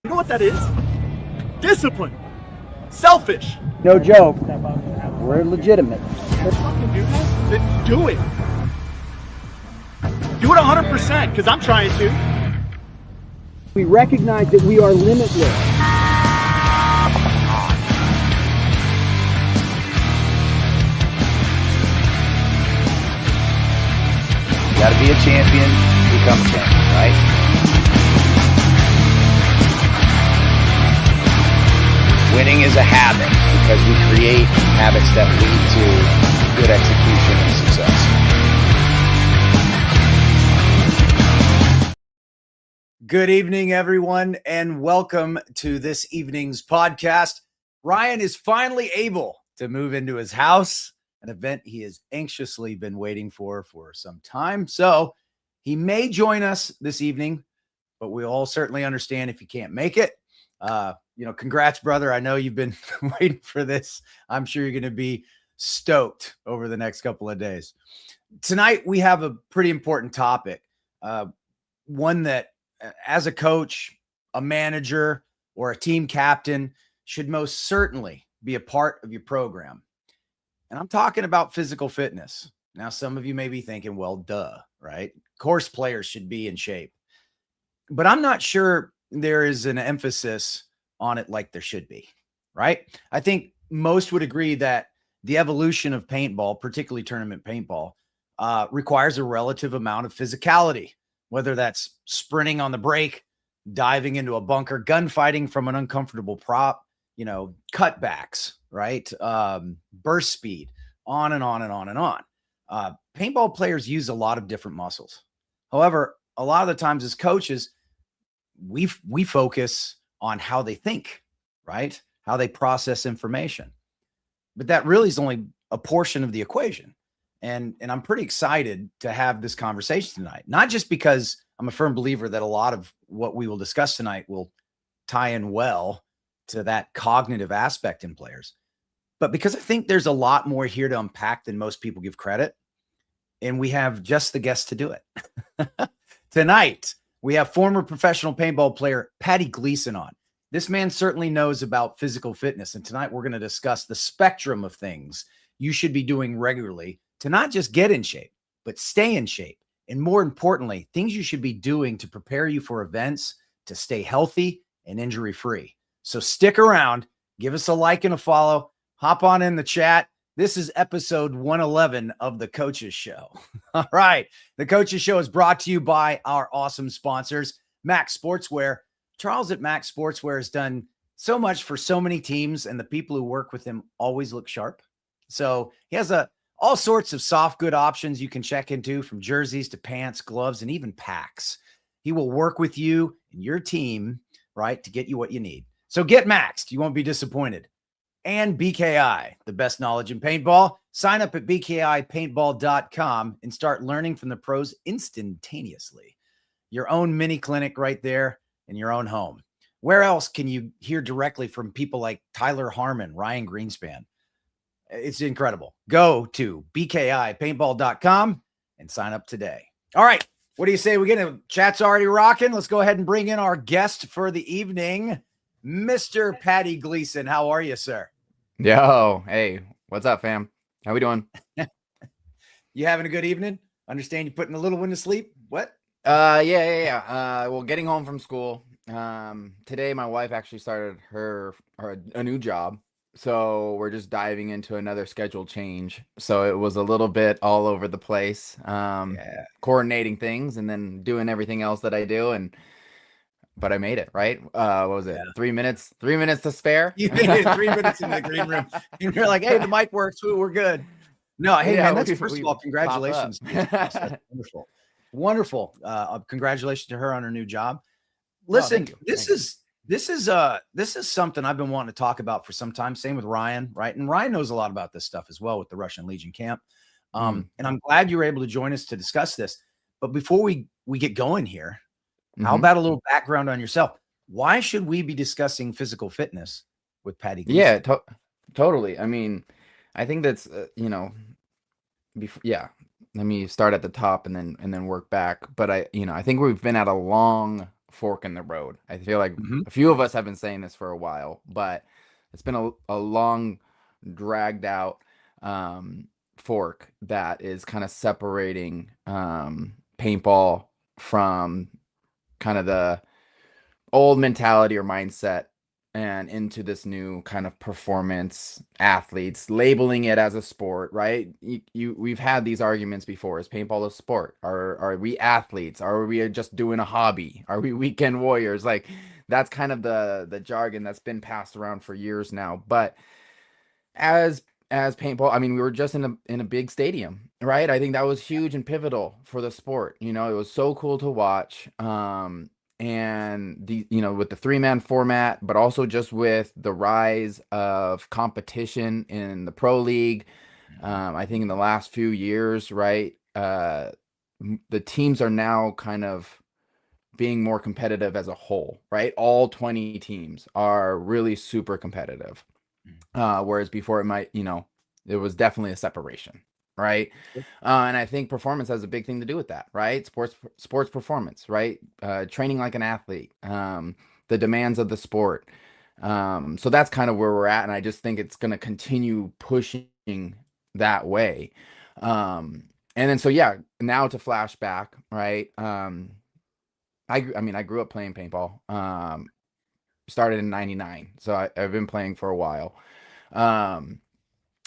You know what that is? Discipline. Selfish. No joke. We're legitimate. Fucking do that? Then do it. Do it 100%, because I'm trying to. We recognize that we are limitless. You gotta be a champion to become a champion, right? Winning is a habit because we create habits that lead to good execution and success. Good evening, everyone, and welcome to this evening's podcast. Ryan is finally able to move into his house, an event he has anxiously been waiting for some time. So he may join us this evening, but we all certainly understand if you can't make it. Congrats, brother. I know you've been waiting for this. I'm sure you're going to be stoked over the next couple of days. Tonight, we have a pretty important topic, one that as a coach, a manager, or a team captain should most certainly be a part of your program. And I'm talking about physical fitness. Now, some of you may be thinking, well, duh, right? Of course, players should be in shape. But I'm not sure there is an emphasis on it like there should be, right? I think most would agree that the evolution of paintball, particularly tournament paintball, requires a relative amount of physicality, whether that's sprinting on the break, diving into a bunker, gunfighting from an uncomfortable prop, cutbacks, right? Burst speed, on and on and on and on. Paintball players use a lot of different muscles. However, a lot of the times as coaches, we focus on how they think, right? How they process information. But that really is only a portion of the equation. And I'm pretty excited to have this conversation tonight, not just because I'm a firm believer that a lot of what we will discuss tonight will tie in well to that cognitive aspect in players, but because I think there's a lot more here to unpack than most people give credit. And we have just the guest to do it. Tonight, we have former professional paintball player Paddy Gleason on. This man certainly knows about physical fitness. And tonight we're going to discuss the spectrum of things you should be doing regularly to not just get in shape, but stay in shape. And more importantly, things you should be doing to prepare you for events to stay healthy and injury-free. So stick around, give us a like and a follow, hop on in the chat. This is episode 111 of The Coaches Show. All right. The Coaches Show is brought to you by our awesome sponsors, Max Sportswear. Charles at Max Sportswear has done so much for so many teams, and the people who work with him always look sharp. So he has all sorts of soft good options you can check into, from jerseys to pants, gloves, and even packs. He will work with you and your team, right, to get you what you need. So get maxed. You won't be disappointed. And BKI, the best knowledge in paintball. Sign up at bkipaintball.com and start learning from the pros instantaneously. Your own mini clinic right there in your own home. Where else can you hear directly from people like Tyler Harmon, Ryan Greenspan? It's incredible. Go to bkipaintball.com and sign up today. All right. What do you say? Chat's already rocking. Let's go ahead and bring in our guest for the evening, Mr. Paddy Gleason. How are you, sir? Yo, hey, what's up, fam? How we doing? You having a good evening? Understand you putting a little one to sleep? What? Yeah. Well, getting home from school. Today my wife actually started a new job, so we're just diving into another schedule change. So it was a little bit all over the place, coordinating things and then doing everything else that I do, but I made it, right? What was it? 3 minutes? 3 minutes to spare? You made it 3 minutes in the green room. And you're like, hey, the mic works. We're good. No, hey, man, that's first of all, congratulations. That's wonderful. Wonderful. Congratulations to her on her new job. Listen, this is something I've been wanting to talk about for some time. Same with Ryan, right? And Ryan knows a lot about this stuff as well with the Russian Legion camp. And I'm glad you were able to join us to discuss this. But before we get going here, how about a little background on yourself? Why should we be discussing physical fitness with Paddy Gleason? Yeah, totally. I mean, I think that's, let me start at the top and then work back. But I think we've been at a long fork in the road. I feel like Mhm. a few of us have been saying this for a while, but it's been a long, dragged out fork that is kind of separating paintball from kind of the old mentality or mindset and into this new kind of performance athletes, labeling it as a sport, right? We've had these arguments before. Is paintball a sport? Are we athletes? Are we just doing a hobby? Are we weekend warriors? Like, that's kind of the jargon that's been passed around for years now. But as paintball, I mean, we were just in a big stadium, right? I think that was huge and pivotal for the sport. You know, it was so cool to watch. And the, you know, with the 3-man format, but also just with the rise of competition in the pro league. I think in the last few years, right, the teams are now kind of being more competitive as a whole, right? All 20 teams are really super competitive. Whereas before it might, you know, it was definitely a separation, right? And I think performance has a big thing to do with that, right? Sports performance, right? Training like an athlete, the demands of the sport. So that's kind of where we're at, and I just think it's going to continue pushing that way. And then so yeah, now to flashback, right? I mean, I grew up playing paintball. Started in '99, so I've been playing for a while. Um,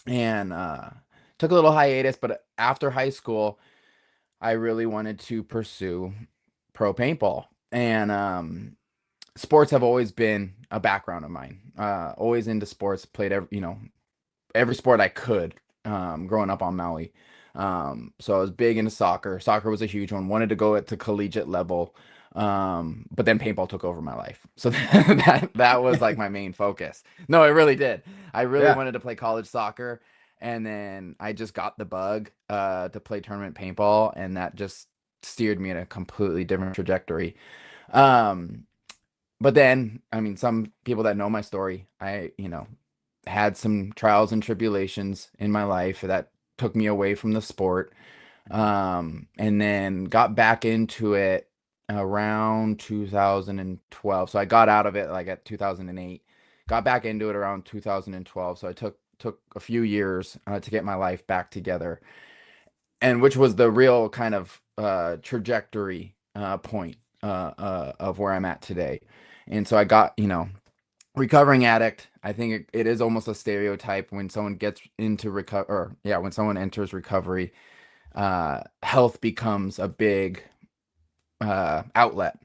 and took a little hiatus, but after high school, I really wanted to pursue pro paintball. And sports have always been a background of mine. Always into sports, played every sport I could growing up on Maui. So I was big into soccer. Soccer was a huge one. Wanted to go to collegiate level. But then paintball took over my life. So that was like my main focus. No, it really did. I really Yeah. wanted to play college soccer, and then I just got the bug to play tournament paintball, and that just steered me in a completely different trajectory. Um, but then, I mean, some people that know my story, I, you know, had some trials and tribulations in my life that took me away from the sport. And then got back into it around 2012. So I got out of it like at 2008, got back into it around 2012. So I took a few years to get my life back together, and which was the real kind of trajectory point of where I'm at today. And so I got, you know, recovering addict. I think it is almost a stereotype when someone gets into recover, or yeah, when someone enters recovery, health becomes a big outlet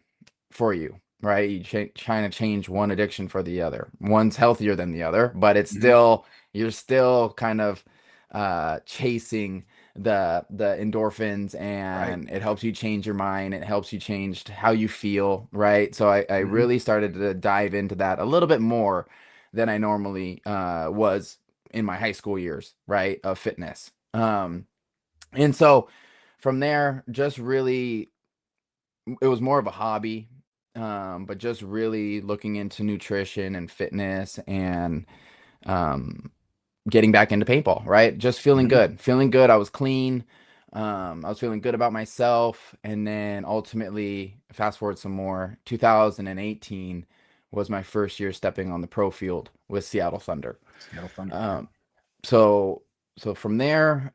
for you, right? You trying to change one addiction for the other. One's healthier than the other, but it's Mhm. still, you're still kind of chasing the endorphins, Right. and it helps you change your mind. It helps you change how you feel, right? So I Mhm. really started to dive into that a little bit more than I normally was in my high school years, right? Of fitness. And so from there, just really, it was more of a hobby, but just really looking into nutrition and fitness, and um, getting back into paintball, right? Just feeling Mhm. good, feeling good. I was clean. I was feeling good about myself. And then ultimately, fast forward some more, 2018 was my first year stepping on the pro field with Seattle Thunder. Seattle Thunder. Um, so, so from there,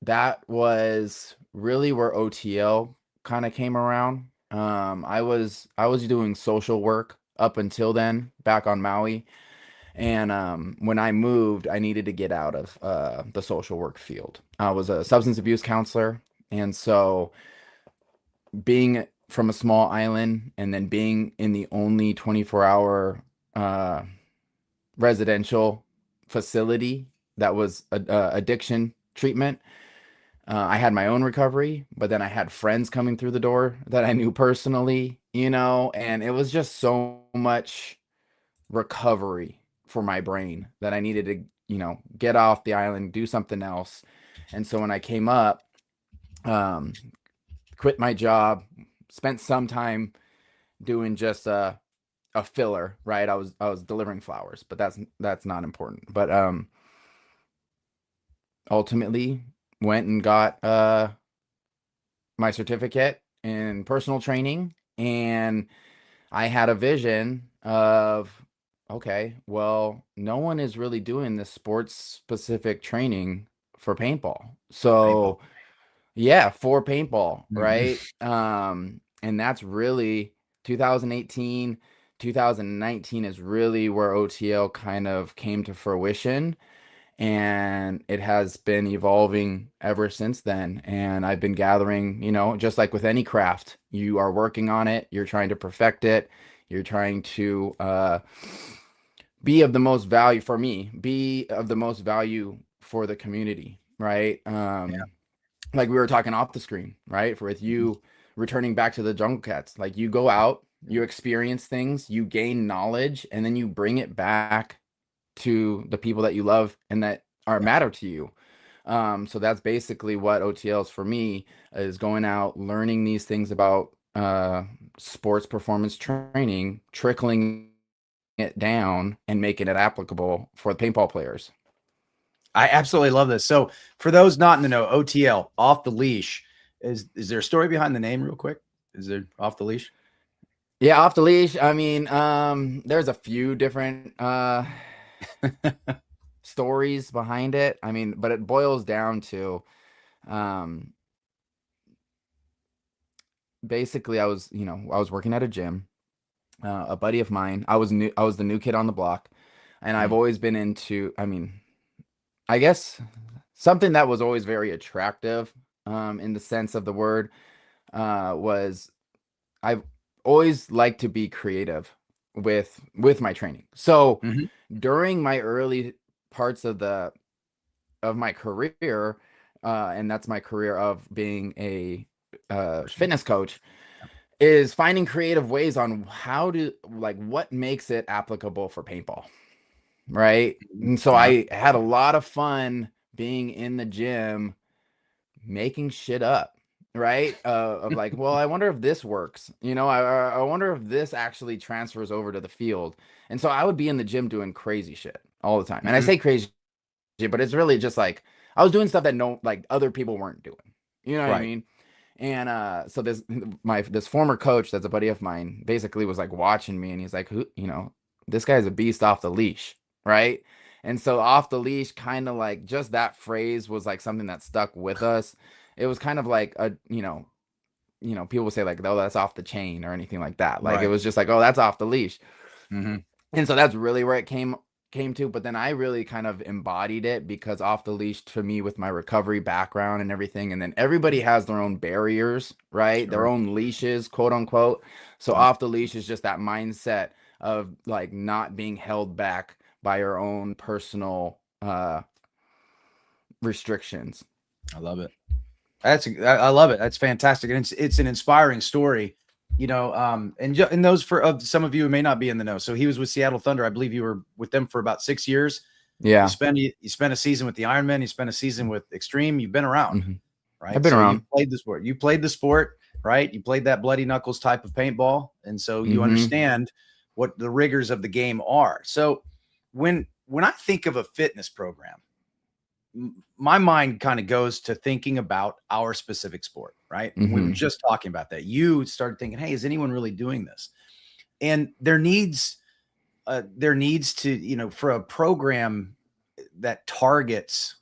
that was really where OTL kind of came around. I was doing social work up until then back on Maui, and when I moved, I needed to get out of the social work field. I was a substance abuse counselor, and so being from a small island and then being in the only 24-hour residential facility that was addiction treatment. I had my own recovery, but then I had friends coming through the door that I knew personally, you know, and it was just so much recovery for my brain that I needed to, you know, get off the island, do something else. And so when I came up, um, quit my job, spent some time doing just a filler, right? I was delivering flowers, but that's not important. But ultimately went and got my certificate in personal training, and I had a vision of, okay, well, no one is really doing this sports specific training for paintball. Paintball. So yeah, for paintball, Mhm. right? And that's really 2018, 2019 is really where OTL kind of came to fruition, and it has been evolving ever since then. And I've been gathering, just like with any craft, you are working on it, you're trying to perfect it, you're trying to be of the most value for me, be of the most value for the community, right? Like we were talking off the screen, right? For with you returning back to the Jungle Cats, like you go out, you experience things, you gain knowledge, and then you bring it back to the people that you love and that are matter to you. So that's basically what OTLs for me is, going out, learning these things about sports performance training, trickling it down and making it applicable for the paintball players. I absolutely love this. So for those not in the know, OTL, Off the Leash, is there a story behind the name real quick? Is there Off the Leash? Yeah, off the leash. I mean, there's a few different stories behind it. I mean, but it boils down to basically I was working at a gym. A buddy of mine, I was the new kid on the block, and I've always been into, I mean, I guess something that was always very attractive in the sense of the word was I've always liked to be creative with my training. So Mhm. during my early parts of my career, and that's my career of being a fitness coach, is finding creative ways on how to, like, what makes it applicable for paintball, right? And so Yeah. I had a lot of fun being in the gym making shit up, right? Of like, well, I wonder if this works. I wonder if this actually transfers over to the field. And so I would be in the gym doing crazy shit all the time. And I Mhm. say crazy shit, but it's really just like I was doing stuff that other people weren't doing. You know what I Right. mean? And so this former coach that's a buddy of mine basically was like watching me, and he's like, this guy's a beast off the leash, right? And so off the leash, kind of like, just that phrase was like something that stuck with us. It was kind of like people say like, oh, that's off the chain or anything like that. Like it Right. was just like, oh, that's off the leash. Mhm. And so that's really where it came to. But then I really kind of embodied it, because off the leash, to me, with my recovery background and everything, and then everybody has their own barriers, right? Their Sure. own leashes, quote unquote. So Yeah. off the leash is just that mindset of like not being held back by your own personal restrictions. I love it. I love it. That's fantastic. And it's an inspiring story, and those for some of you who may not be in the know. So he was with Seattle Thunder. I believe you were with them for about 6 years. You Yeah. spent a season with the Ironmen. You spent a season with Extreme. You've been around, Mhm. I've right? been So you around. played the sport. You played the sport, right? You played that bloody knuckles type of paintball, and so you Hmm. understand what the rigors of the game are. So when I think of a fitness program, my mind kind of goes to thinking about our specific sport, right? And we were Hmm. just talking about that. You started thinking, hey, is anyone really doing this? And there needs to, for a program that targets,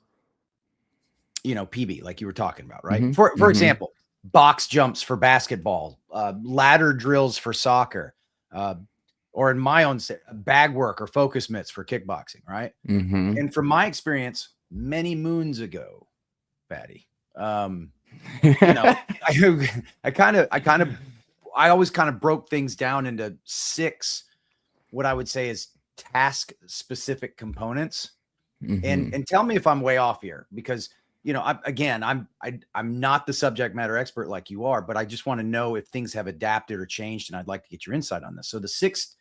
PB, like you were talking about, right? Hmm. For Hmm. example, box jumps for basketball, ladder drills for soccer, or in my own bag work or focus mitts for kickboxing, right? Hmm. And from my experience, many moons ago, Patty, you know, I always kind of broke things down into 6, what I would say is task specific components. Hmm. And tell me if I'm way off here, because I'm not the subject matter expert like you are, but I just want to know if things have adapted or changed, and I'd like to get your insight on this. So the 6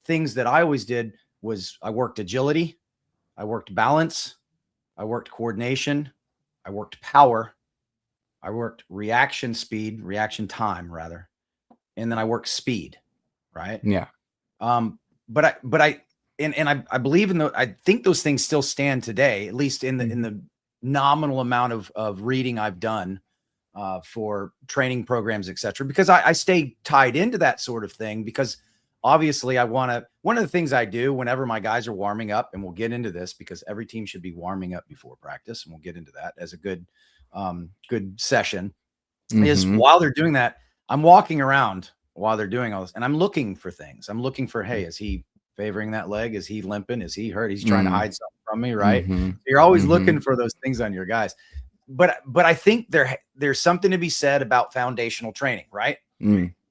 things that I always did was I worked agility, I worked balance, I worked coordination, I worked power, I worked reaction time rather, and then I worked speed, right? Yeah. But I believe I think those things still stand today, at least in the nominal amount of reading I've done. for training programs, etc. Because I stay tied into that sort of thing because obviously I want to, one of the things I do whenever my guys are warming up, and we'll get into this because every team should be warming up before practice, and we'll get into that as a good session, is while they're doing that, I'm walking around while they're doing all this and I'm looking for things. I'm looking for, hey, is he favoring that leg? Is he limping? Is he hurt? He's trying to hide something from me, right? So you're always looking for those things on your guys. But I think there's something to be said about foundational training, right?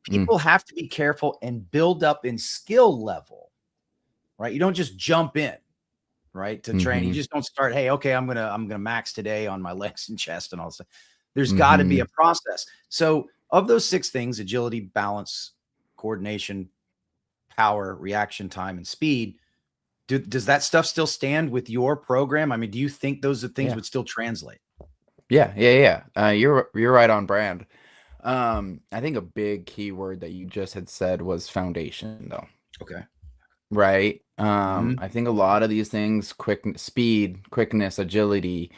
People have to be careful and build up in skill level, right? You don't just jump in, right, to train. You just don't start, hey, okay, I'm gonna max today on my legs and chest and all this. There's got to be a process. So of those 6 things, agility, balance, coordination, power, reaction time, and speed, does that stuff still stand with your program? I mean, do you think those are things would still translate? Yeah. You're right on brand. I think a big key word that you just had said was foundation, though. Okay. Right. I think a lot of these things, speed, quickness, agility,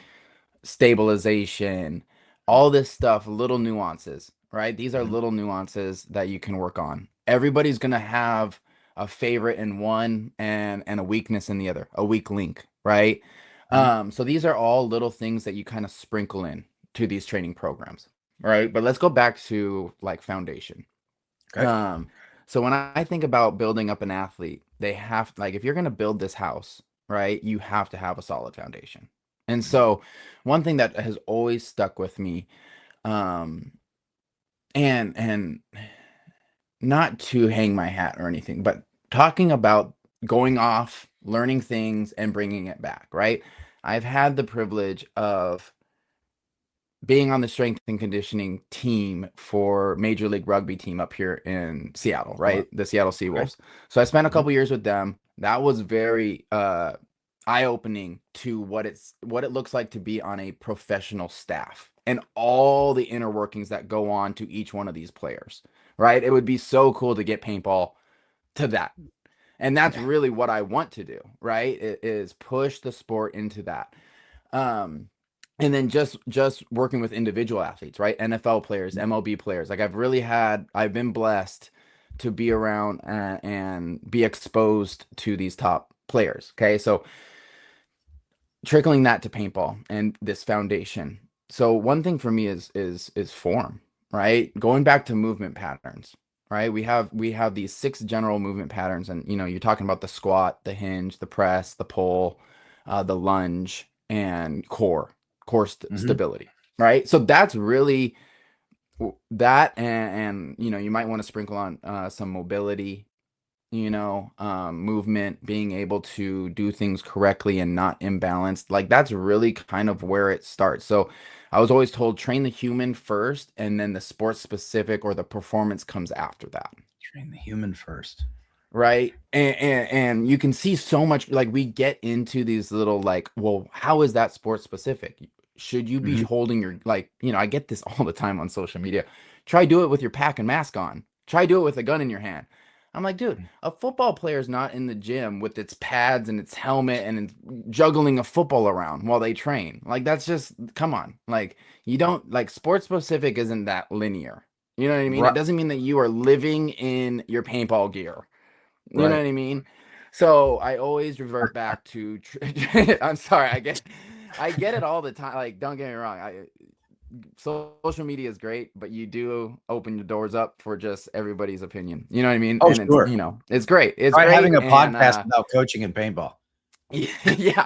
stabilization, all this stuff, little nuances, right? These are little nuances that you can work on. Everybody's going to have a favorite in one and a weakness in the other, a weak link, right? So these are all little things that you kind of sprinkle in to these training programs, right? But let's go back to like foundation. Okay. So when I think about building up an athlete, they have, like, if you're going to build this house, right, you have to have a solid foundation. And so one thing that has always stuck with me, and not to hang my hat or anything, but talking about going off, learning things and bringing it back, right? I've had the privilege of being on the strength and conditioning team for Major League Rugby team up here in Seattle, right? The Seattle Seawolves. So I spent a couple years with them. That was very eye-opening to what it looks like to be on a professional staff and all the inner workings that go on to each one of these players, right? It would be so cool to get paintball to that. And that's really what I want to do, right? It is push the sport into that. And then just working with individual athletes, right? NFL players, MLB players. Like I've been blessed to be around and be exposed to these top players. Okay. So trickling that to paintball and this foundation. So one thing for me is form, right? Going back to movement patterns, right? We have these 6 general movement patterns, and you're talking about the squat, the hinge, the press, the pull, the lunge, and core stability, right? So that's really that, and you might want to sprinkle on some mobility, movement, being able to do things correctly and not imbalanced. Like that's really kind of where it starts. So I was always told, train the human first, and then the sport specific or the performance comes after that. Train the human first. Right. And you can see so much, like we get into these little, like, well, how is that sport specific? Should you be holding your, like, I get this all the time on social media. Try do it with your pack and mask on. Try do it with a gun in your hand. I'm like, dude, a football player is not in the gym with its pads and its helmet and juggling a football around while they train. Like, that's just, come on. Like, you don't, like, sport specific isn't that linear. You know what I mean? It doesn't mean that you are living in your paintball gear. You know what I mean? So I always revert back to, I'm sorry, I get it all the time. Like, don't get me wrong. Social media is great, but you do open your doors up for just everybody's opinion. You know what I mean? Oh, and sure. It's great. It's Try great having a podcast about coaching and paintball. Yeah,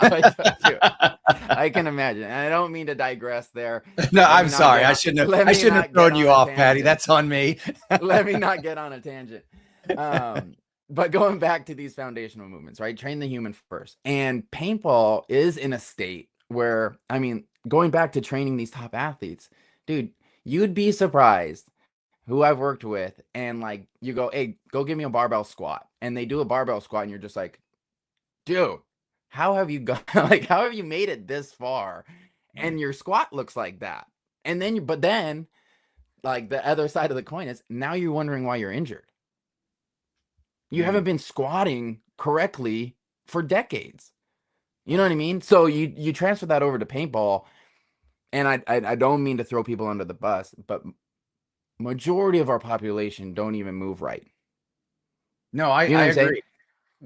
I can imagine. And I don't mean to digress there. No, I'm sorry. I shouldn't have thrown you off, Patty. That's on me. Let me not get on a tangent. But going back to these foundational movements, right? Train the human first. And paintball is in a state where, I mean, going back to training these top athletes, dude, you'd be surprised who I've worked with. And like, you go, hey, go give me a barbell squat. And they do a barbell squat. And you're just like, dude, how have you got, like, how have you made it this far? And your squat looks like that. And then, but then, like, the other side of the coin is now you're wondering why you're injured. You haven't been squatting correctly for decades. You know what I mean? So you transfer that over to paintball. and I don't mean to throw people under the bus, but majority of our population don't even move right. No, I You know what I'm saying? agree.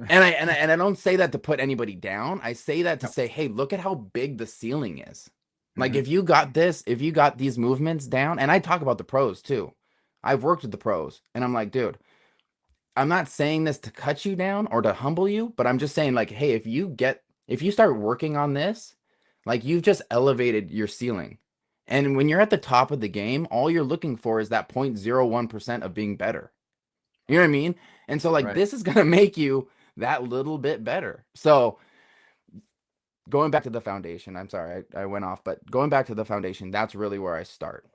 And I don't say that to put anybody down. I say that to say, hey, look at how big the ceiling is. Like, Mhm. if you got these movements down, and I talk about the pros too. I've worked with the pros, and I'm like, dude, I'm not saying this to cut you down or to humble you, but I'm just saying, like, hey, if you start working on this, like, you've just elevated your ceiling. And when you're at the top of the game, all you're looking for is that 0.01% of being better. You know what I mean? And so, like, Right. this is gonna make you that little bit better. So going back to the foundation, I'm sorry, I went off, but going back to the foundation, that's really where I start.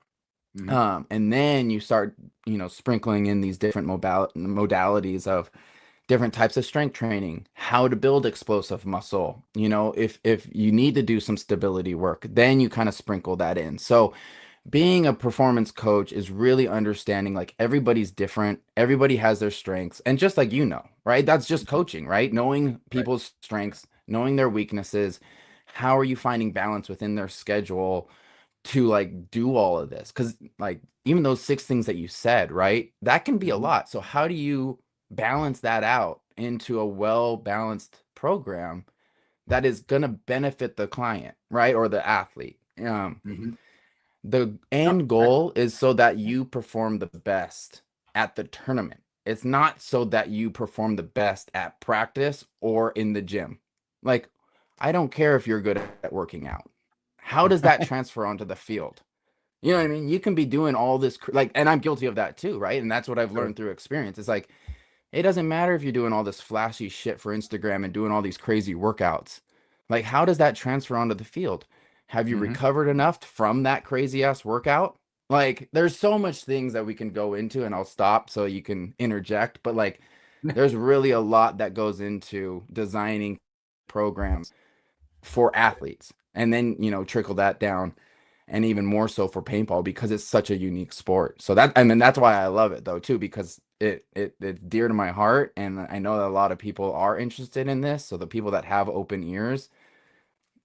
Mhm. And then you start, sprinkling in these different modalities of different types of strength training, how to build explosive muscle. If you need to do some stability work, then you kind of sprinkle that in. So being a performance coach is really understanding, like, everybody's different, everybody has their strengths, and just like, right, that's just coaching, right? Knowing Right. people's strengths, knowing their weaknesses, how are you finding balance within their schedule to, like, do all of this? Because, like, even those 6 things that you said, right, that can be a Mhm. lot. So how do you balance that out into a well balanced program that is going to benefit the client, right, or the athlete? Mhm. The No, end goal is so that you perform the best at the tournament. It's not so that you perform the best at practice or in the gym. Like, I don't care if you're good at working out. How does that transfer onto the field? You know what I mean? You can be doing all this, like, and I'm guilty of that too, right? And that's what I've sure. learned through experience. It's like, it doesn't matter if you're doing all this flashy shit for Instagram and doing all these crazy workouts. Like, how does that transfer onto the field? Have you Mhm. recovered enough from that crazy ass workout? Like, there's so much things that we can go into, and I'll stop so you can interject. But, like, there's really a lot that goes into designing programs for athletes, and then, trickle that down, and even more so for paintball, because it's such a unique sport. So that, I mean, that's why I love it though too, because it's dear to my heart, and I know that a lot of people are interested in this. So the people that have open ears,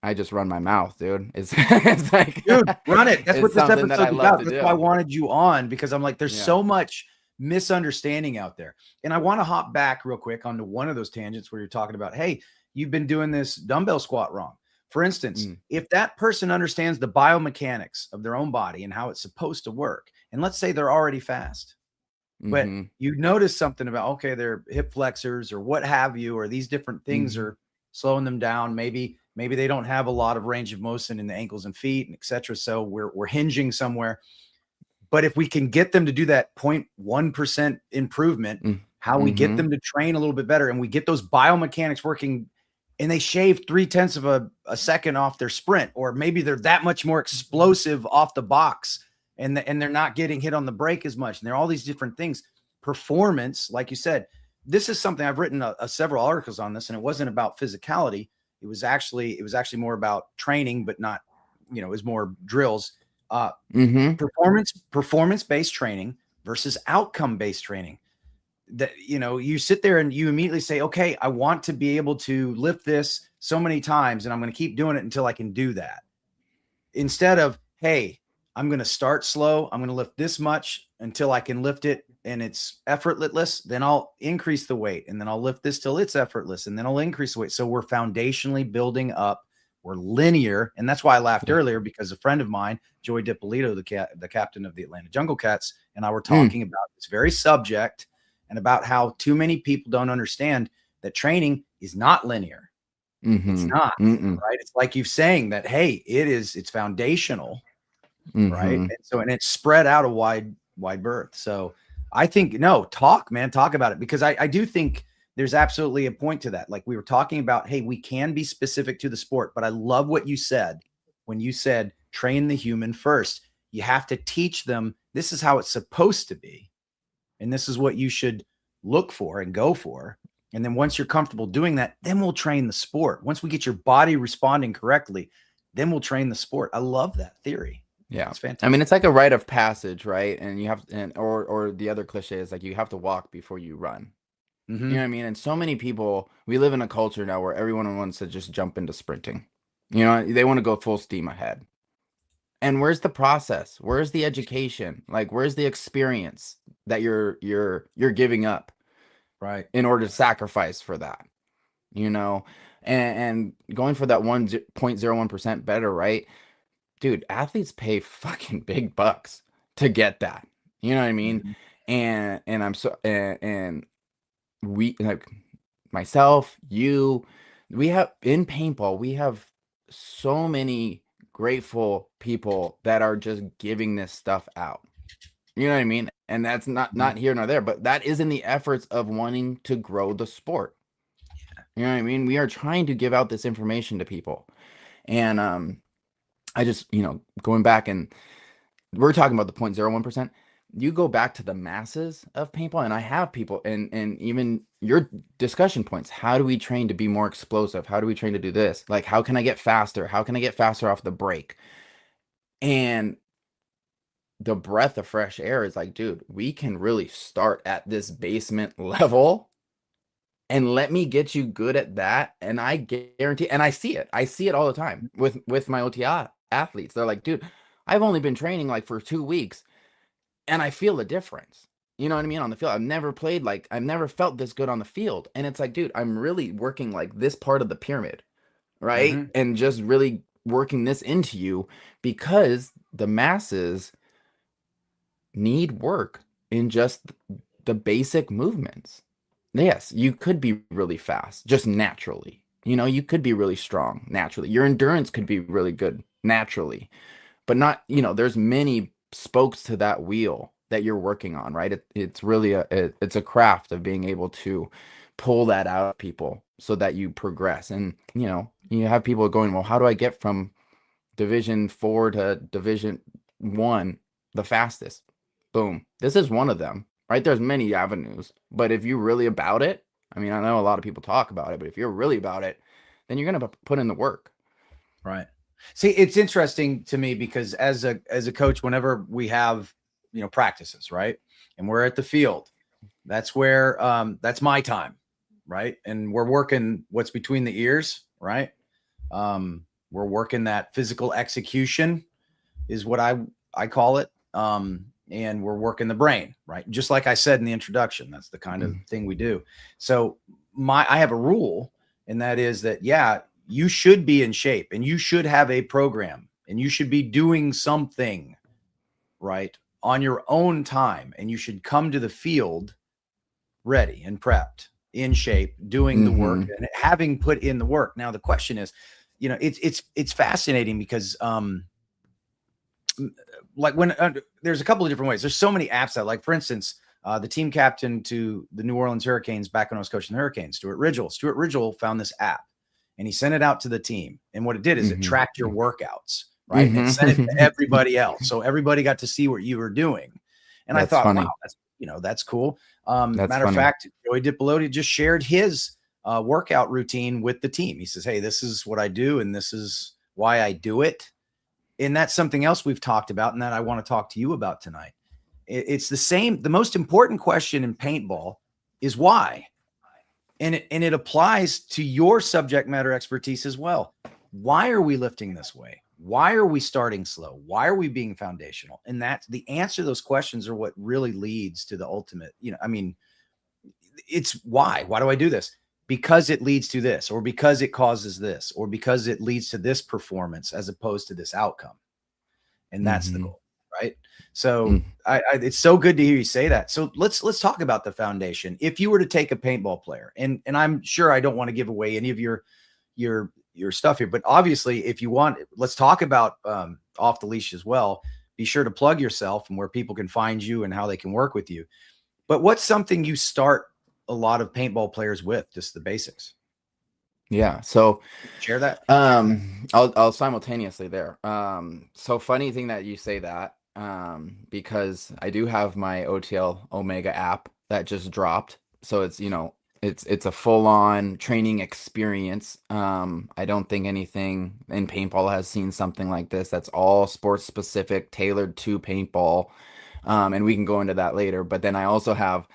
I just run my mouth, dude. It's it's like Dude, run it. That's it's what this something that I episode's love about. to That's why I do. wanted you on, because I'm like, there's Yeah. so much misunderstanding out there. And I want to hop back real quick onto one of those tangents where you're talking about, hey, you've been doing this dumbbell squat wrong. For instance, Mm, if that person understands the biomechanics of their own body and how it's supposed to work, and let's say they're already fast, but mm-hmm. you notice something about, okay, their hip flexors or what have you, or these different things Mm-hmm. are slowing them down. Maybe they don't have a lot of range of motion in the ankles and feet, and et cetera. So we're hinging somewhere. But if we can get them to do that 0.1% improvement, how we get Mm-hmm. them to train a little bit better, and we get those biomechanics working, and they shave 0.3 of a second off their sprint, or maybe they're that much more explosive off the box, and they're not getting hit on the brake as much. And there are all these different things. Performance, like you said, this is something I've written several articles on this, and it wasn't about physicality. It was actually more about training, but not, it was more drills. Uh, Mm-hmm. performance based training versus outcome based training. That, you sit there and you immediately say, okay, I want to be able to lift this so many times, and I'm going to keep doing it until I can do that, instead of, hey, I'm going to start slow, I'm going to lift this much until I can lift it and it's effortless, then I'll increase the weight, and then I'll lift this till it's effortless, and then I'll increase the weight. So we're foundationally building up, we're linear. And that's why I laughed Yeah. earlier, because a friend of mine, Joey Dipolito, the captain of the Atlanta Jungle Cats, and I were Mm. talking about this very subject, and about how too many people don't understand that training is not linear. It's Mm-hmm. not, Mm-mm. right? It's like you saying that, hey, it's foundational, right? Mm-hmm. And it's spread out a wide berth. So I think, no, talk about it, because I do think there's absolutely a point to that. Like we were talking about, hey, we can be specific to the sport, but I love what you said when you said train the human first. You have to teach them, this is how it's supposed to be, and this is what you should look for and go for. And then once you're comfortable doing that, then we'll train the sport. Once we get your body responding correctly, then we'll train the sport. I love that theory. Yeah. It's I mean, fantastic. it's like a rite of passage, right? And you have, and or the other cliche is like, you have to walk before you run. You know Mm-hmm. what I mean? And so many people, we live in a culture now where everyone wants to just jump into sprinting. They want to go full steam ahead. And where's the process? Where's the education? Like, where's the experience that you're giving up Right. in order to sacrifice for that? You know, and going for that 1.01% better, right? Dude, athletes pay fucking big bucks to get that. You know what I mean? Mhm. And I'm so and we, like, myself, you, we have in paintball, we have so many grateful people that are just giving this stuff out. You know what I mean? And that's not here nor there, but that is in the efforts of wanting to grow the sport. You know what I mean? We are trying to give out this information to people. And I just, going back, and we're talking about the 0.01%. You go back to the masses of paintball, and I have people, and even your discussion points. How do we train to be more explosive? How do we train to do this? Like, how can I get faster? How can I get faster off the break? And the breath of fresh air is like, dude, we can really start at this basement level, and let me get you good at that. And I guarantee, and I see it all the time with my OTI athletes. They're like, dude, I've only been training like for 2 weeks, and I feel the difference. You know what I mean? On the field, I've never felt this good on the field. And it's like, dude, I'm really working like this part of the pyramid, right? Mhm. And just really working this into you, because the masses need work in just the basic movements. Yes, you could be really fast just naturally. You could be really strong naturally. Your endurance could be really good naturally, but not, there's many spokes to that wheel that you're working on, right? It's really it's a craft of being able to pull that out of people so that you progress. And, you have people going, well, how do I get from Division 4 to Division 1 the fastest? Boom. This is one of them, right? There's many avenues, but if you're really about it, I mean, I know a lot of people talk about it, but if you're really about it, then you're going to put in the work. Right. See, it's interesting to me because as a coach, whenever we have, practices, right, and we're at the field, that's where that's my time, right, and we're working what's between the ears, right. We're working that physical execution is what I call it, and we're working the brain, right, just like I said in the introduction. That's the kind of thing we do. So I have a rule, and that is that, yeah, you should be in shape, and you should have a program, and you should be doing something, right, on your own time, and you should come to the field ready and prepped, in shape, doing the work and having put in the work. Now the question is, it's fascinating because like when there's a couple of different ways. There's so many apps that, like, for instance, the team captain to the New Orleans Hurricanes back when I was coaching the Hurricanes, Stuart Ridgel found this app, and he sent it out to the team. And what it did is it tracked your workouts, right? And it sent it to everybody else. So everybody got to see what you were doing. And I thought, wow, that's cool. Matter of fact, Joey Dipolotti just shared his workout routine with the team. He says, hey, this is what I do, and this is why I do it. And that's something else we've talked about, and that I want to talk to you about tonight. It's the same. The most important question in paintball is why. And it applies to your subject matter expertise as well. Why are we lifting this way? Why are we starting slow? Why are we being foundational? And that's the answer to those questions are what really leads to the ultimate, it's why. Why do I do this? Because it leads to this, or because it causes this, or because it leads to this performance as opposed to this outcome. And that's the goal, right? So it's so good to hear you say that. So let's talk about the foundation. If you were to take a paintball player, and I'm sure I don't want to give away any of your stuff here, but obviously if you want, let's talk about Off the Leash as well. Be sure to plug yourself and where people can find you and how they can work with you. But what's something you start a lot of paintball players with, just the basics? Yeah. So share that. I'll simultaneously there. So funny thing that you say that, because I do have my OTL Omega app that just dropped. So it's, it's a full on training experience. I don't think anything in paintball has seen something like this. That's all sports specific, tailored to paintball. And we can go into that later. But then I also have,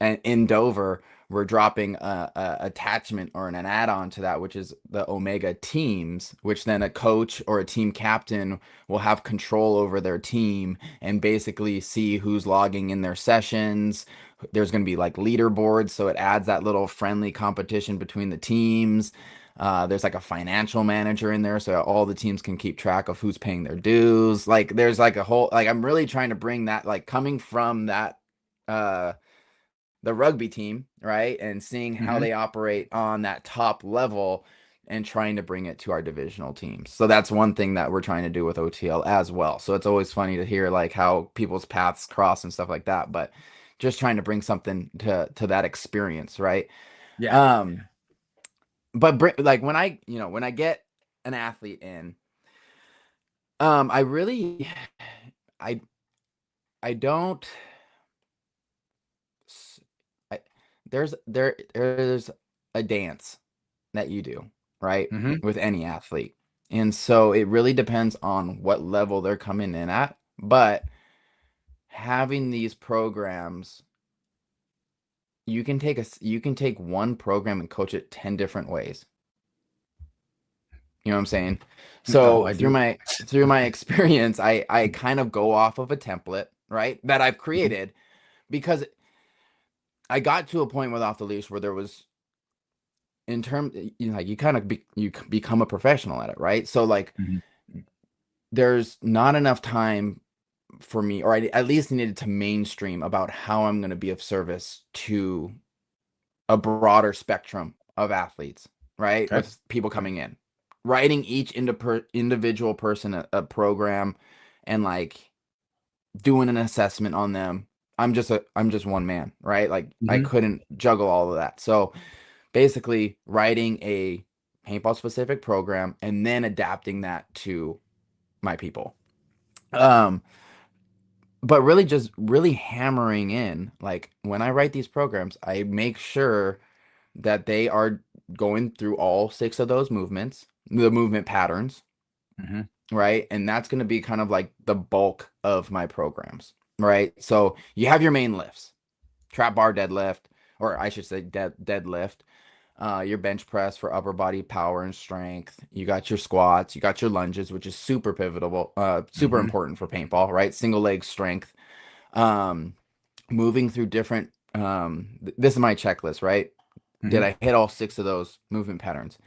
and in Dover, we're dropping a attachment or an add-on to that, which is the Omega teams, which then a coach or a team captain will have control over their team and basically see who's logging in their sessions. There's going to be like leaderboards, so it adds that little friendly competition between the teams. There's like a financial manager in there, so all the teams can keep track of who's paying their dues. Like there's like a whole, like I'm really trying to bring that, like coming from that the rugby team, right? And seeing how they operate on that top level and trying to bring it to our divisional teams. So that's one thing that we're trying to do with OTL as well. So it's always funny to hear like how people's paths cross and stuff like that, but just trying to bring something to that experience, right? Yeah. But like when I get an athlete in, I really I don't I, there's a dance that you do, right? With any athlete. And so it really depends on what level they're coming in at, but having these programs, you can take one program and coach it 10 different ways. You know what I'm saying? So through my experience, I kind of go off of a template, right, that I've created, because I got to a point with Off the Leash where there was, in terms, like you kind of you become a professional at it, right? So like there's not enough time for me, or I at least needed to mainstream about how I'm going to be of service to a broader spectrum of athletes, right? Okay. With people coming in, writing each individual person a program and like doing an assessment on them. I'm just one man, right? Like I couldn't juggle all of that. So basically writing a paintball specific program and then adapting that to my people. But really just really hammering in, like when I write these programs, I make sure that they are going through all 6 of those movements, the movement patterns, right? And that's going to be kind of like the bulk of my programs, right? So you have your main lifts, trap bar deadlift, or I should say deadlift, your bench press for upper body power and strength. You got your squats, you got your lunges, which is super pivotal, super important for paintball, right? Single leg strength, moving through different, this is my checklist, right? Did I hit all 6 of those movement patterns?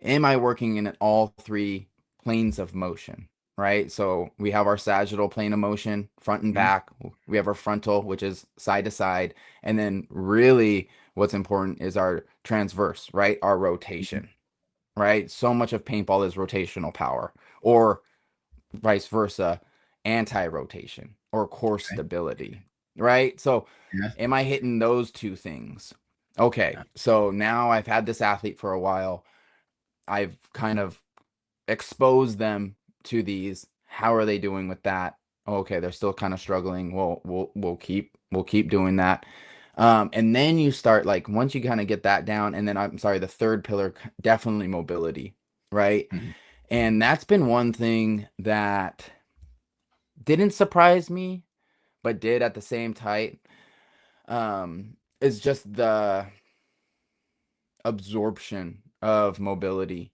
Am I working in all 3 planes of motion, right? So we have our sagittal plane of motion, front and back. We have our frontal, which is side to side. And then really what's important is our transverse, right? Our rotation, right? So much of paintball is rotational power, or vice versa, anti-rotation or core stability, right? So am I hitting those 2 things? Okay, so now I've had this athlete for a while. I've kind of exposed them to these. How are they doing with that? Okay, they're still kind of struggling. We'll keep doing that. And then you start, like, once you kind of get that down, and then I'm sorry, the third pillar, definitely mobility, right? And that's been one thing that didn't surprise me, but did at the same time. Is just the absorption of mobility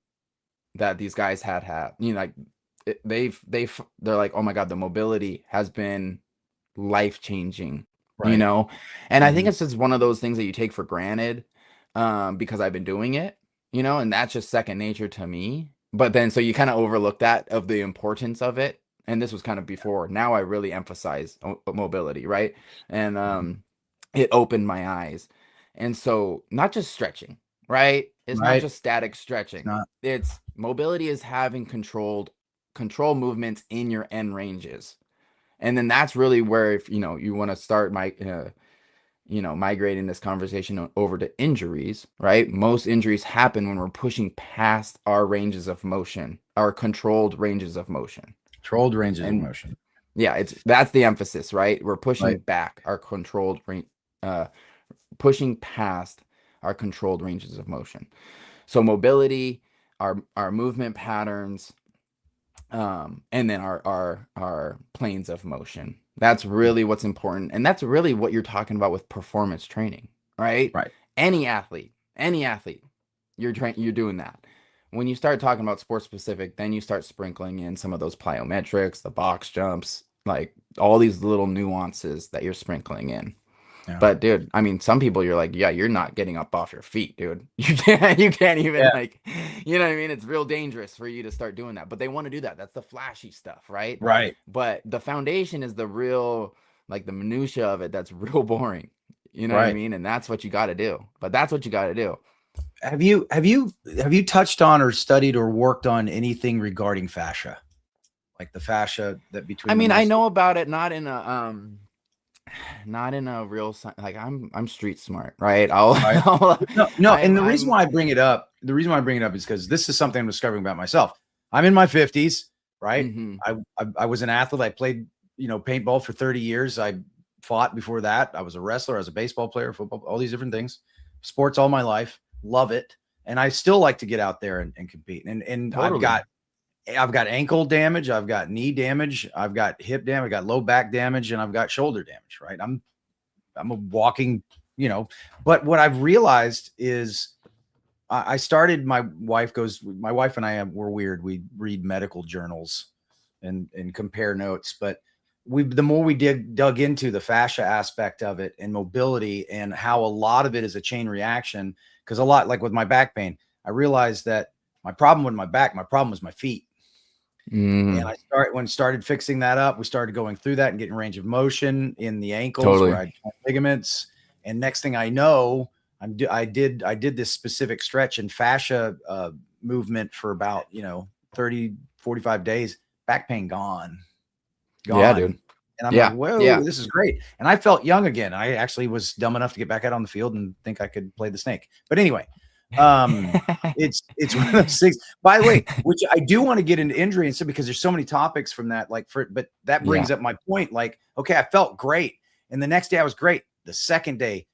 that these guys had. Like they're like, oh my God, the mobility has been life changing, and I think it's just one of those things that you take for granted, because I've been doing it, and that's just second nature to me. But then so you kind of overlook that, of the importance of it. And this was kind of before. Now I really emphasize mobility, right? And it opened my eyes. And so not just stretching, right? It's not just static stretching. It's mobility is having control movements in your end ranges. And then that's really where, if you want to start migrating this conversation over to injuries, right? Most injuries happen when we're pushing past our ranges of motion, our controlled ranges of motion. Controlled ranges of motion. Yeah, that's the emphasis, right? We're pushing back our pushing past our controlled ranges of motion. So mobility, our movement patterns, and then our planes of motion. That's really what's important, and that's really what you're talking about with performance training, right? any athlete, you're doing that. When you start talking about sports specific, then you start sprinkling in some of those plyometrics, the box jumps, like all these little nuances that you're sprinkling in. Yeah. But dude, I mean, some people you're like, yeah, you're not getting up off your feet, dude. You can't even like, you know what I mean? It's real dangerous for you to start doing that. But they want to do that. That's the flashy stuff, right? Right. But the foundation is the real, like the minutia of it. That's real boring. You know what I mean? And that's what you got to do. But that's what you got to do. Have you touched on or studied or worked on anything regarding fascia? Like the fascia that between I mean, I know about it, not in a real like I'm street smart, right? And the reason why I bring it up is because this is something I'm discovering about myself. I'm in my 50s, right? I was an athlete. I played, paintball for 30 years. I fought before that. I was a wrestler. I was a baseball player, football, all these different things, sports all my life. Love it. And I still like to get out there and compete. And totally. I've got ankle damage. I've got knee damage. I've got hip damage. I've got low back damage, and I've got shoulder damage, right? I'm a walking, but what I've realized is I started, my wife and I we're weird. We read medical journals and compare notes, but the more we dug into the fascia aspect of it and mobility and how a lot of it is a chain reaction. Because a lot, like with my back pain, I realized that my problem with my back, my problem was my feet. And when started fixing that up, we started going through that and getting range of motion in the ankles where I had ligaments. And next thing I know, I did this specific stretch and fascia movement for about 30, 45 days. Back pain gone. Yeah, dude. And I'm like, whoa, this is great. And I felt young again. I actually was dumb enough to get back out on the field and think I could play the snake. But anyway, it's one of those things, by the way, which I do want to get into injury and stuff because there's so many topics from that, but that brings up my point. Like, okay, I felt great. And the next day I was great. The second day,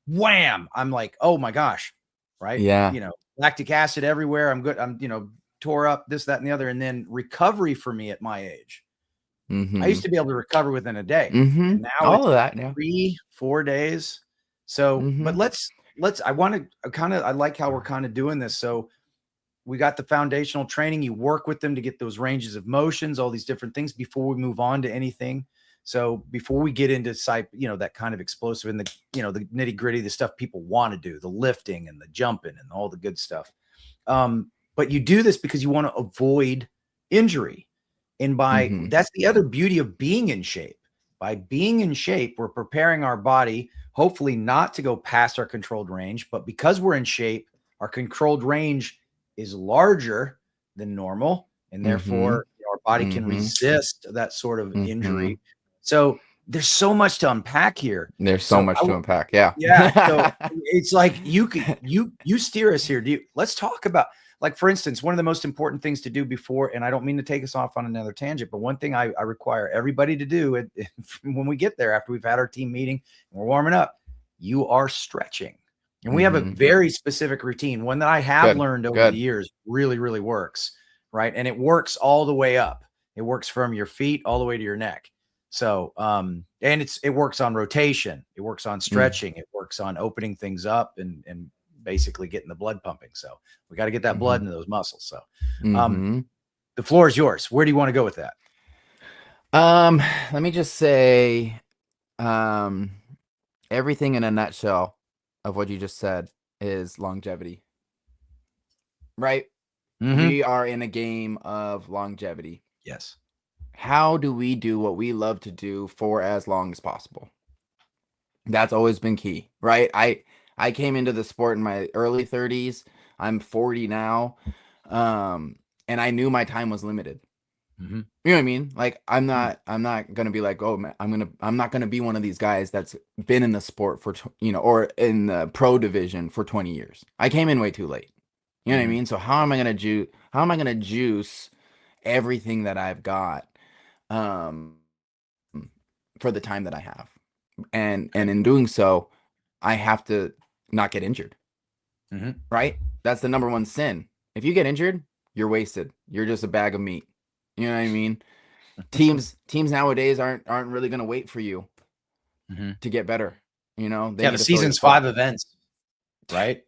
wham, I'm like, oh my gosh. Right. Yeah. Lactic acid everywhere. I'm good. I'm, tore up this, that, and the other. And then recovery for me at my age. I used to be able to recover within a day. And now all of that, 3-4 days. So, but I like how we're kind of doing this. So we got the foundational training. You work with them to get those ranges of motions, all these different things before we move on to anything. So before we get into that kind of explosive and the nitty gritty, the stuff people want to do, the lifting and the jumping and all the good stuff. But you do this because you want to avoid injury. And that's the other beauty of being in shape. By being in shape, we're preparing our body, hopefully not to go past our controlled range, but because we're in shape, our controlled range is larger than normal. And therefore our body can resist that sort of injury. So there's so much to unpack here. There's so much to unpack. Yeah. Yeah. So it's like you steer us here. Let's talk about, like, for instance, one of the most important things to do before, and I don't mean to take us off on another tangent, but one thing I require everybody to do when we get there, after we've had our team meeting and we're warming up, you are stretching. And we have a very specific routine, one that I have learned over the years really, really works, right? And it works all the way up. It works from your feet all the way to your neck. So, and it works on rotation. It works on stretching. It works on opening things up and basically getting the blood pumping. So we got to get that blood into those muscles. So the floor is yours. Where do you want to go with that? Let me just say, everything in a nutshell of what you just said is longevity, right? We are in a game of longevity. Yes. How do we do what we love to do for as long as possible? That's always been key, right? I came into the sport in my early 30s. I'm 40 now. And I knew my time was limited. You know what I mean? Like, I'm not going to be like, oh man, I'm not going to be one of these guys that's been in the sport for, or in the pro division for 20 years. I came in way too late. You know what I mean? So how am I going to juice everything that I've got, for the time that I have? And in doing so, I have to not get injured, right? That's the number one sin. If you get injured, you're wasted. You're just a bag of meat. You know what I mean? Teams nowadays aren't really going to wait for you to get better. The season's 5 events. right?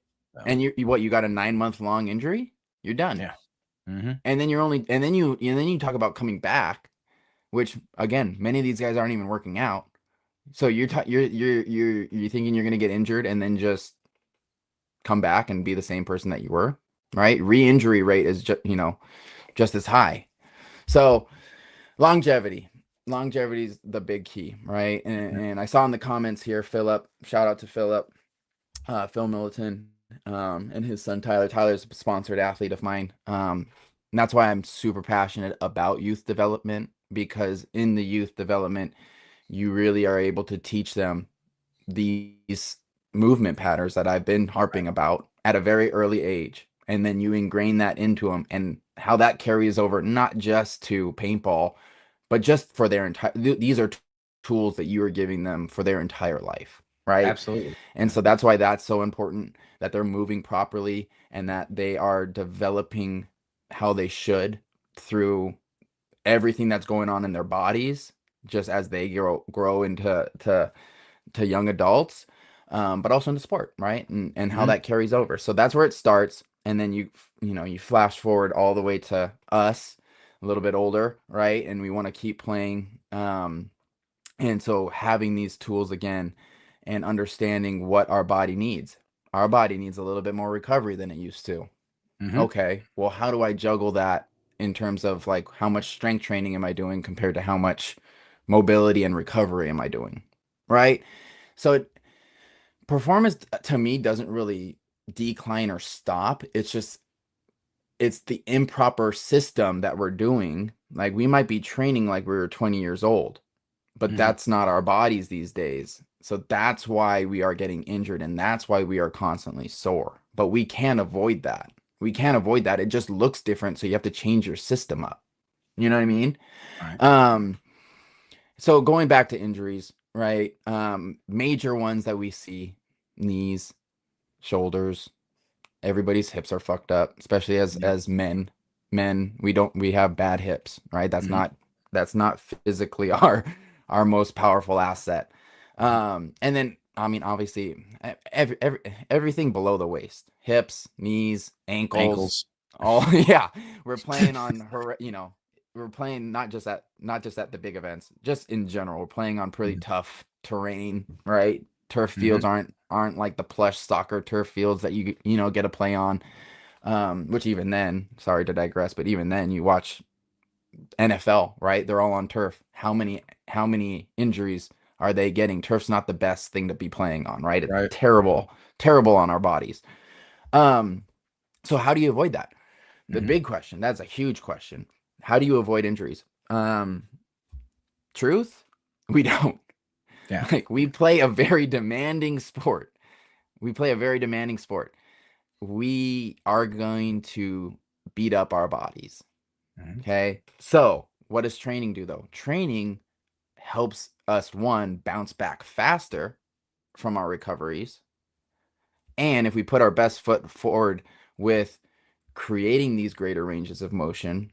And you got a 9-month long injury, you're done. Yeah. And then you talk about coming back, which again, many of these guys aren't even working out. So you're thinking you're going to get injured and then just come back and be the same person that you were, right? Re-injury rate is just as high. So longevity is the big key, right? And I saw in the comments here, Philip, shout out to Philip, Phil Milliton, and his son Tyler. Tyler's a sponsored athlete of mine. And that's why I'm super passionate about youth development, because in the youth development, you really are able to teach them these movement patterns that I've been harping about at a very early age. And then you ingrain that into them, and how that carries over, not just to paintball, but just for their entire, these are tools that you are giving them for their entire life. Right. Absolutely. And so that's why that's so important, that they're moving properly and that they are developing how they should through everything that's going on in their bodies, just as they grow into young adults, but also into sport, right? And how that carries over. So that's where it starts. And then you flash forward all the way to us, a little bit older, right? And we want to keep playing. And so having these tools again and understanding what our body needs. Our body needs a little bit more recovery than it used to. Okay, well, how do I juggle that in terms of like how much strength training am I doing compared to how much mobility and recovery am I doing, right? So performance to me doesn't really decline or stop. It's the improper system that we're doing. Like we might be training like we were 20 years old, but that's not our bodies these days. So that's why we are getting injured, and that's why we are constantly sore. But we can't avoid that. It just looks different, so you have to change your system up. You know what I mean? Right. So going back to injuries, right? Major ones that we see: knees, shoulders. Everybody's hips are fucked up, especially as men. We have bad hips, right? That's not physically our most powerful asset. And then, I mean, obviously everything below the waist, hips, knees, ankles. All, yeah, we're playing on we're playing not just at the big events, just in general. We're playing on pretty tough terrain, right? Turf fields aren't like the plush soccer turf fields that you get to play on. Which even then, sorry to digress, but even then you watch NFL, right? They're all on turf. How many injuries are they getting? Turf's not the best thing to be playing on, right? It's terrible on our bodies. So how do you avoid that? The big question, that's a huge question. How do you avoid injuries? Truth, we don't. Yeah. Like we play a very demanding sport. We are going to beat up our bodies. Okay. So what does training do though? Training helps us, one, bounce back faster from our recoveries. And if we put our best foot forward with creating these greater ranges of motion,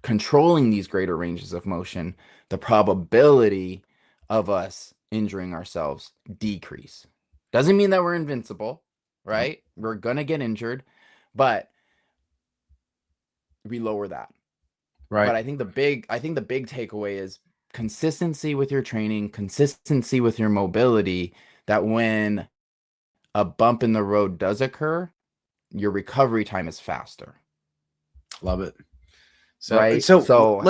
controlling these greater ranges of motion, the probability of us injuring ourselves decrease. Doesn't mean that we're invincible, right? We're going to get injured, but we lower that. Right. But I think the big takeaway is consistency with your training, consistency with your mobility, that when a bump in the road does occur, your recovery time is faster. Love it. So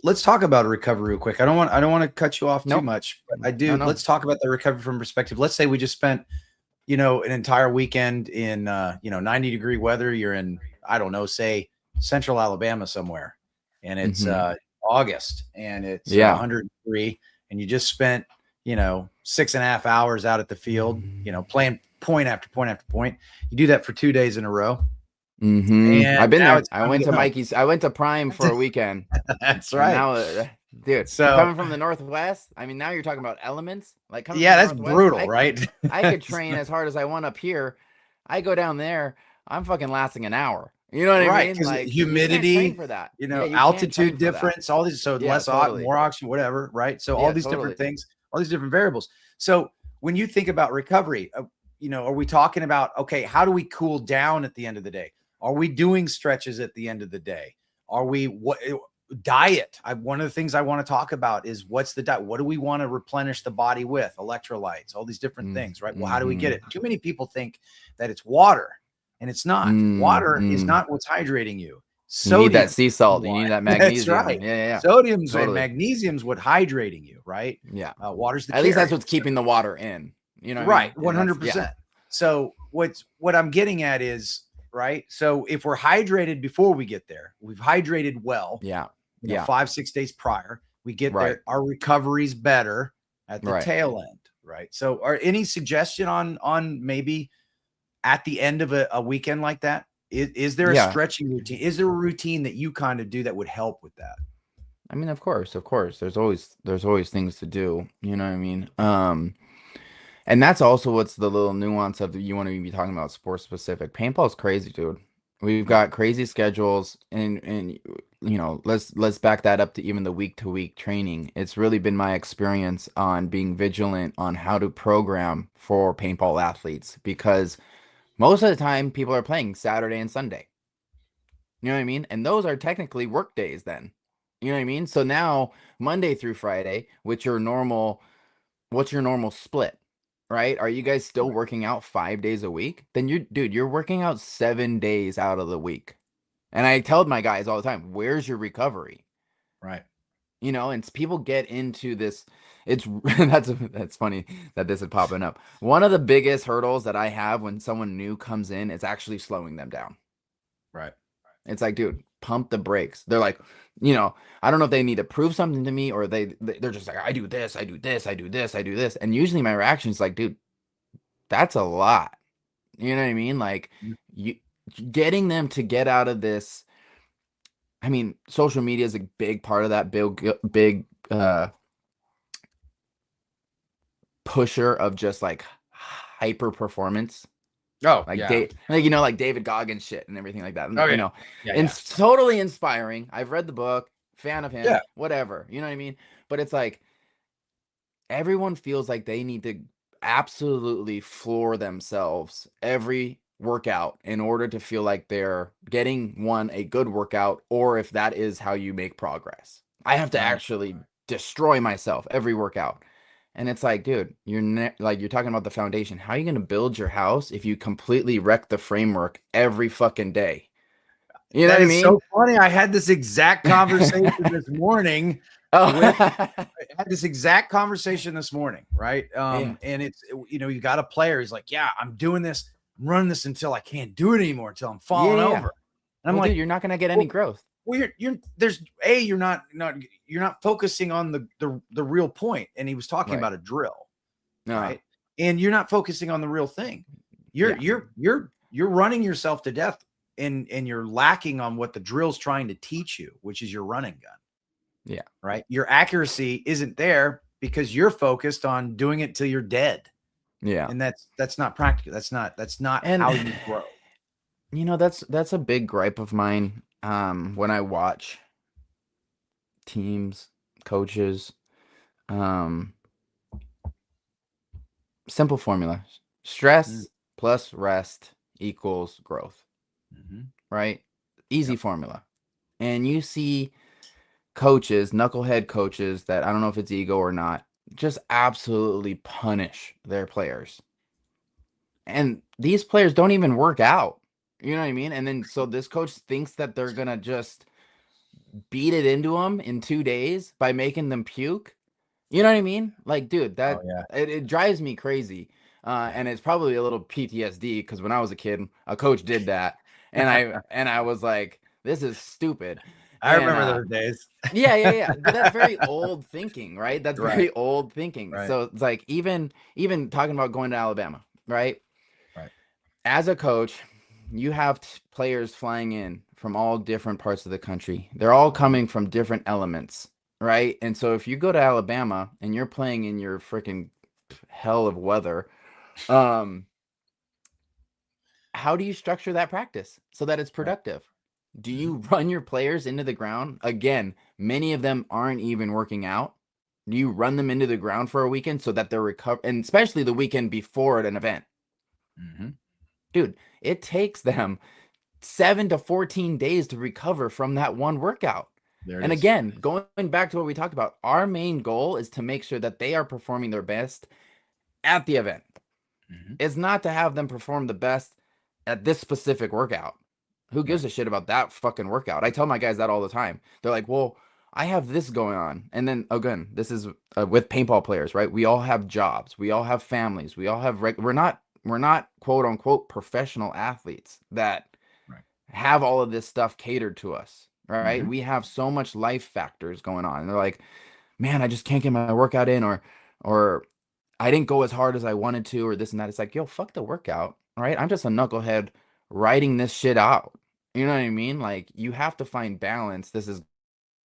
let's talk about recovery real quick. I don't want to cut you off too much, but I do. No. Let's talk about the recovery from perspective. Let's say we just spent, an entire weekend in 90-degree weather. You're in, I don't know, say central Alabama somewhere, and it's August and it's 103, and you just spent 6.5 hours out at the field, playing point after point after point. You do that for 2 days in a row. And I've been there. I went to Mikey's. I went to Prime for a weekend. That's right. Now, dude, so coming from the Northwest, I mean, now you're talking about elements. Like, that's brutal, right? I could train as hard as I want up here. I go down there, I'm fucking lasting an hour. You know what I mean? Like humidity, for that. Altitude difference, all these, so less more oxygen, whatever, right? So all these different things, all these different variables. So when you think about recovery, are we talking about, okay, how do we cool down at the end of the day? Are we doing stretches at the end of the day? Are we diet? One of the things I want to talk about is what's the diet? What do we want to replenish the body with? Electrolytes, all these different things, right? Well, how do we get it? Too many people think that it's water, and it's not. Water is not what's hydrating you. You need that sea salt. You need that magnesium. That's right. Yeah. Sodium's and magnesium's what hydrating you, right? Yeah. Water's the At least that's what's keeping the water in. Right. 100%. So what I'm getting at is, right. So if we're hydrated before we get there, we've hydrated well. Yeah. 5-6 days prior, we get there, our recovery's better at the tail end, right? So are any suggestion on maybe at the end of a weekend like that? Is there a stretching routine? Is there a routine that you kind of do that would help with that? I mean, of course. There's always things to do. You know what I mean? And that's also what's the little nuance of you want to be talking about sports specific. Paintball is crazy, dude. We've got crazy schedules, and let's back that up to even the week to week training. It's really been my experience on being vigilant on how to program for paintball athletes, because most of the time people are playing Saturday and Sunday. You know what I mean? And those are technically work days then. You know what I mean? So now Monday through Friday, what's your normal split? Right? Are you guys still working out 5 days a week? Then you're working out 7 days out of the week. And I tell my guys all the time, where's your recovery? Right. And people get into this. It's that's funny that this is popping up. One of the biggest hurdles that I have when someone new comes in is actually slowing them down. Right. It's like, dude, pump the brakes. They're like, I don't know if they need to prove something to me, or they're just like, I do this, I do this, I do this, I do this. And usually my reaction is like, dude, that's a lot. You know what I mean? Like getting them to get out of this. I mean, social media is a big part of that big pusher of just like hyper performance. Oh, like yeah. Like David Goggins shit and everything like that. And it's totally inspiring. I've read the book, fan of him, whatever. You know what I mean? But it's like everyone feels like they need to absolutely floor themselves every workout in order to feel like they're getting a good workout, or if that is how you make progress. I have to actually destroy myself every workout. And it's like, dude, you're talking about the foundation. How are you going to build your house if you completely wreck the framework every fucking day? You know what I mean? So funny. I had this exact conversation this morning. I had this exact conversation this morning, right? And it's, you got a player. He's like, yeah, I'm doing this. I'm running this until I can't do it anymore, until I'm falling over. And I'm like, dude, you're not going to get any growth. Well, you're not focusing on the real point. And he was talking about a drill, right? And you're not focusing on the real thing. You're running yourself to death, and you're lacking on what the drill's trying to teach you, which is your running gun. Yeah. Right. Your accuracy isn't there because you're focused on doing it till you're dead. Yeah. And that's not practical. That's not how you grow. That's a big gripe of mine. When I watch teams, coaches, simple formula: stress plus rest equals growth. Right? Easy formula. And you see coaches, knucklehead coaches, that I don't know if it's ego or not, just absolutely punish their players. And these players don't even work out. You know what I mean? And then so this coach thinks that they're going to just beat it into them in 2 days by making them puke. You know what I mean? Like, dude, it drives me crazy. And it's probably a little PTSD, because when I was a kid, a coach did that. And I was like, this is stupid. I remember those days. Yeah. But that's very old thinking, right? That's very old thinking. Right. So it's like, even talking about going to Alabama, right? Right. As a coach, you have players flying in from all different parts of the country. They're all coming from different elements, right? And so if you go to Alabama and you're playing in your freaking hell of weather, how do you structure that practice so that it's productive? Do you run your players into the ground? Again, many of them aren't even working out. Do you run them into the ground for a weekend so that they're and especially the weekend before an event? Mm-hmm. Dude, it takes them 7 to 14 days to recover from that one workout. There it And is. again, going back to what we talked about, our main goal is to make sure that they are performing their best at the event. Mm-hmm. It's not to have them perform the best at this specific workout. Who gives a shit about that fucking workout? I tell my guys that all the time. They're like, well, I have this going on. And then again, this is with paintball players, right? We all have jobs. We all have families. We all have we're not quote unquote professional athletes that Right. have all of this stuff catered to us, right? Mhm. We have so much life factors going on. And they're like, man, I just can't get my workout in, or I didn't go as hard as I wanted to, or this and that. It's like, yo, fuck the workout, right? I'm just a knucklehead writing this shit out. You know what I mean? Like, you have to find balance. This is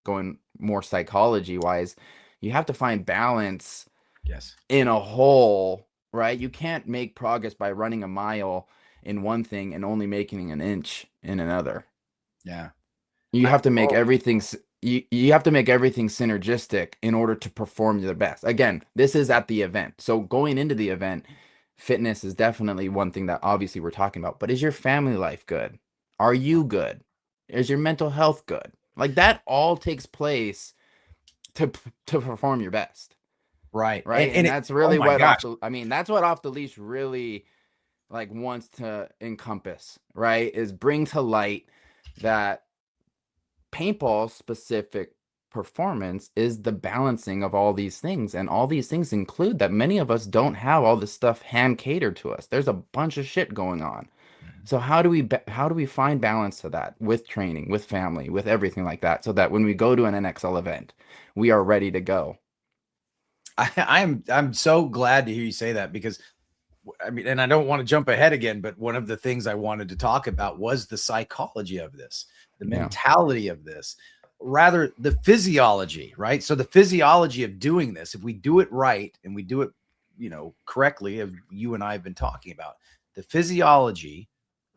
going more psychology wise. You have to find balance Yes. in a whole, right? You can't make progress by running a mile in one thing and only making an inch in another. Yeah. You have to make oh, everything you have to make everything synergistic in order to perform your best. Again, this is at the event. So going into the event, fitness is definitely one thing that obviously we're talking about. But is your family life good? Are you good? Is your mental health good? Like, that all takes place to perform your best. Right. Right. And that's oh really my what gosh. that's what Off the Leash really like wants to encompass, right? Is bring to light that paintball specific performance is the balancing of all these things. And all these things include that many of us don't have all this stuff hand catered to us. There's a bunch of shit going on. So how do we find balance to that with training, with family, with everything like that, so that when we go to an NXL event, we are ready to go? I'm so glad to hear you say that, because I mean, and I don't want to jump ahead again, but one of the things I wanted to talk about was the psychology of this, the mentality of this, rather the physiology, right? So the physiology of doing this, if we do it right and we do it, correctly, as you and I have been talking about, the physiology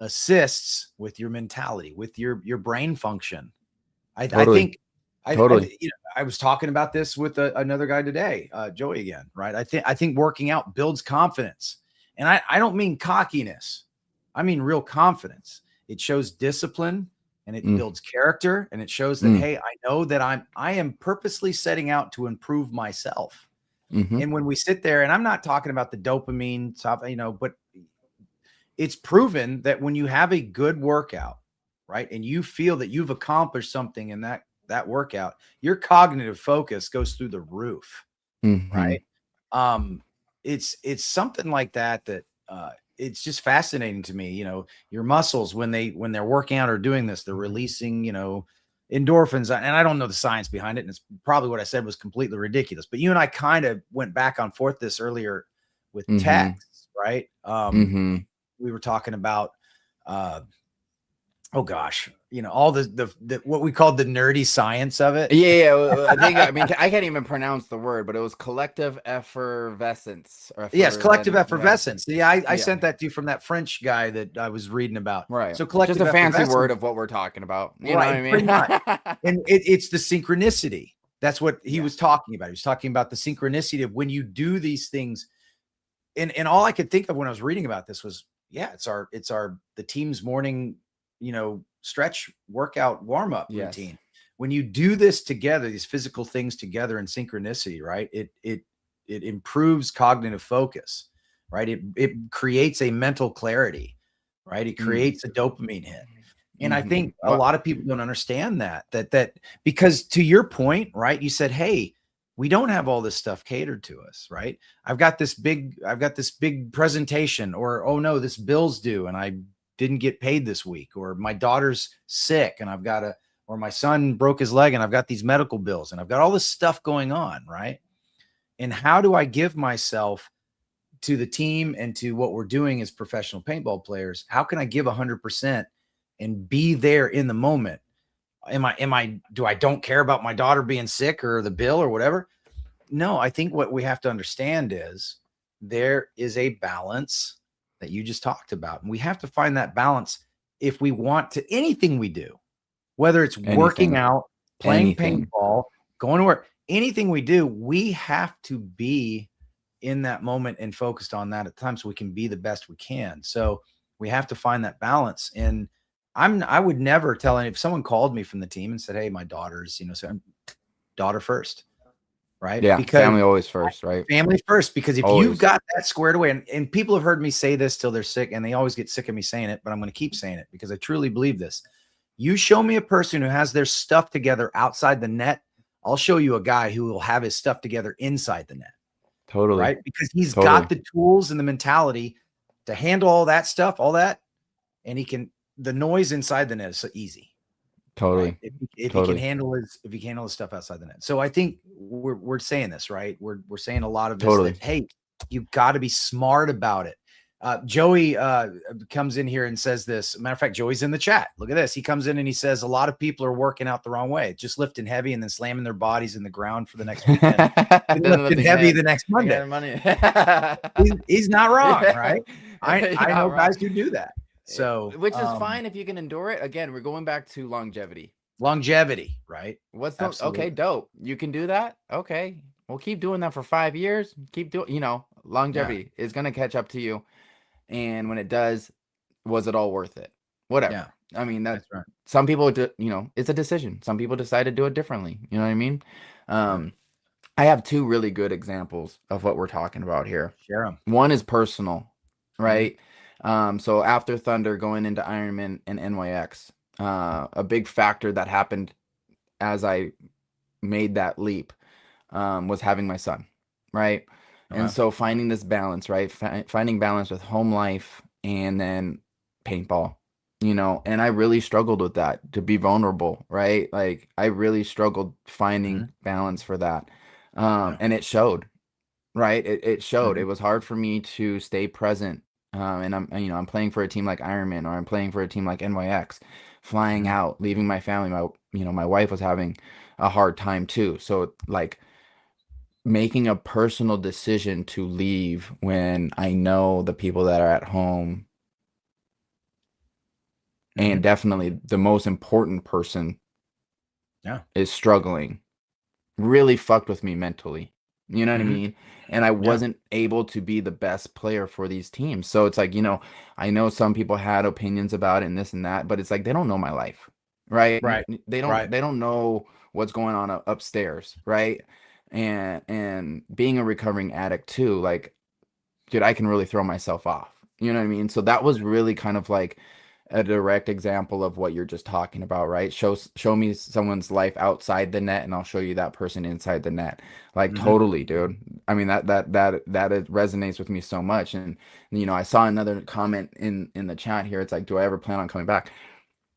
assists with your mentality, with your brain function. I think Totally. I was talking about this with another guy today, Joey again, right? I think working out builds confidence. And I don't mean cockiness. I mean real confidence. It shows discipline, and it builds character, and it shows that, hey, I know that I am purposely setting out to improve myself. And when we sit there, and I'm not talking about the dopamine stuff, but it's proven that when you have a good workout, right, and you feel that you've accomplished something in that workout, your cognitive focus goes through the roof, right? It's something like that it's just fascinating to me. Your muscles, when they're working out or doing this, they're releasing, endorphins. And I don't know the science behind it, and it's probably what I said was completely ridiculous. But you and I kind of went back and forth this earlier with texts, right? We were talking about oh gosh, all the what we called the nerdy science of it. Yeah, I mean, I can't even pronounce the word, but it was collective effervescence. Yes, collective effervescence. Yeah, I sent that to you from that French guy that I was reading about. Right. So collective just a fancy word of what we're talking about. You know what I mean? And it's the synchronicity. That's what he was talking about. He was talking about the synchronicity of when you do these things. And all I could think of when I was reading about this was, it's the team's morning, stretch workout warm-up routine. When you do this together, these physical things together in synchronicity, right? It improves cognitive focus, right? It creates a mental clarity, right? It creates a dopamine hit. And I think a lot of people don't understand that because, to your point, right? You said, hey, we don't have all this stuff catered to us, right? I've got this big presentation, or, oh no, this bill's due and I didn't get paid this week, or my daughter's sick and or my son broke his leg and I've got these medical bills and I've got all this stuff going on, right? And how do I give myself to the team and to what we're doing as professional paintball players? How can I give 100% and be there in the moment? Do I don't care about my daughter being sick or the bill or whatever? No, I think what we have to understand is there is a balance that you just talked about. And we have to find that balance if we want to anything we do, whether it's working out, playing paintball, going to work, anything we do, we have to be in that moment and focused on that at times so we can be the best we can. So we have to find that balance. And I would never tell any, if someone called me from the team and said, hey, my daughter's, so I'm daughter first, right? Yeah, because family always first, right? family first, because if Always. you've got that squared away, and people have heard me say this till they're sick, and they always get sick of me saying it, but I'm going to keep saying it because I truly believe this. You show me a person who has their stuff together outside the net, I'll show you a guy who will have his stuff together inside the net. Totally. Right? Because he's got the tools and the mentality to handle all that stuff, all that, and the noise inside the net is so easy. Totally. Right? If he can handle his stuff outside the net. So I think we're saying this, right? We're saying a lot of this that, hey, you got to be smart about it. Joey comes in here and says this. Matter of fact, Joey's in the chat. Look at this. He comes in and he says a lot of people are working out the wrong way, just lifting heavy and then slamming their bodies in the ground for the next weekend. lifting heavy the next Monday. he's not wrong, right? I know guys who do that. So, which is fine if you can endure it. Again, we're going back to longevity, right? What's the okay? Dope. You can do that. Okay. We'll keep doing that for 5 years. Keep doing, longevity is going to catch up to you. And when it does, was it all worth it? Whatever. Yeah. I mean, that's right. Some people do, it's a decision. Some people decide to do it differently. You know what I mean? I have two really good examples of what we're talking about here. Share them. One is personal, right? So after Thunder going into Ironman and NYX, a big factor that happened as I made that leap was having my son, right? And so finding this balance, right? Finding balance with home life and then paintball, and I really struggled with that, to be vulnerable, right? Like I really struggled finding balance for that. And it showed, right? It showed. It was hard for me to stay present. And I'm playing for a team like Ironman, or I'm playing for a team like NYX, flying out, leaving my family. My wife was having a hard time too. So like making a personal decision to leave when I know the people that are at home and definitely the most important person is struggling, really fucked with me mentally. You know what I mean? And I wasn't able to be the best player for these teams. So it's like, I know some people had opinions about it and this and that, but it's like they don't know my life, right? They don't know what's going on upstairs, right? And being a recovering addict too, like, dude, I can really throw myself off. You know what I mean? So that was really kind of like a direct example of what you're just talking about, right? Show me someone's life outside the net and I'll show you that person inside the net. Like totally, dude. I mean, that it resonates with me so much. And I saw another comment in the chat here. It's like, do I ever plan on coming back?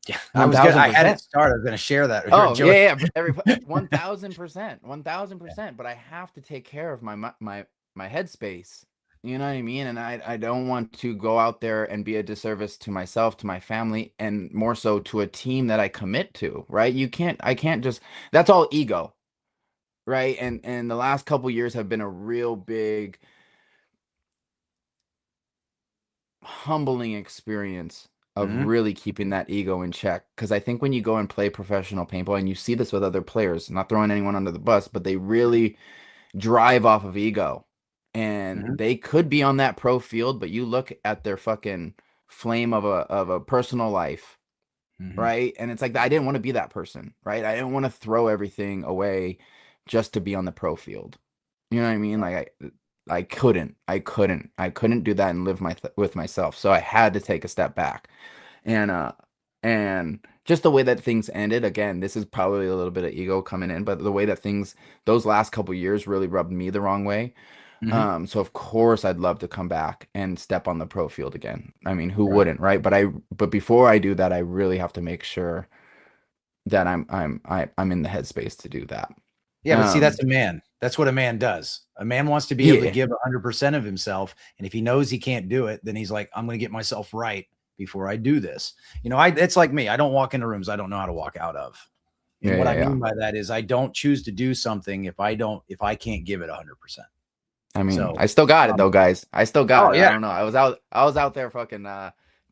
Yeah, I had it start. I was going to share that. Oh, yeah. 1000%. But I have to take care of my headspace. You know what I mean? And I don't want to go out there and be a disservice to myself, to my family, and more so to a team that I commit to, right? I can't just, that's all ego, right? And the last couple years have been a real big humbling experience of really keeping that ego in check. Because I think when you go and play professional paintball, and you see this with other players, not throwing anyone under the bus, but they really drive off of ego. And they could be on that pro field, but you look at their fucking flame of a personal life, right? And it's like, I didn't want to be that person, right? I didn't want to throw everything away just to be on the pro field. You know what I mean? Like I couldn't do that and live with myself. So I had to take a step back. And just the way that things ended, again, this is probably a little bit of ego coming in, but the way that those last couple years really rubbed me the wrong way. So of course I'd love to come back and step on the pro field again. I mean, who wouldn't, right? But before I do that, I really have to make sure that I'm in the headspace to do that. Yeah, but see, that's a man. That's what a man does. A man wants to be able to give 100% of himself, and if he knows he can't do it, then he's like, I'm going to get myself right before I do this. It's like me. I don't walk into rooms I don't know how to walk out of. And what I mean by that is I don't choose to do something if I can't give it 100%. I mean, I still got it though, guys. I still got it. Yeah. I don't know. I was out there fucking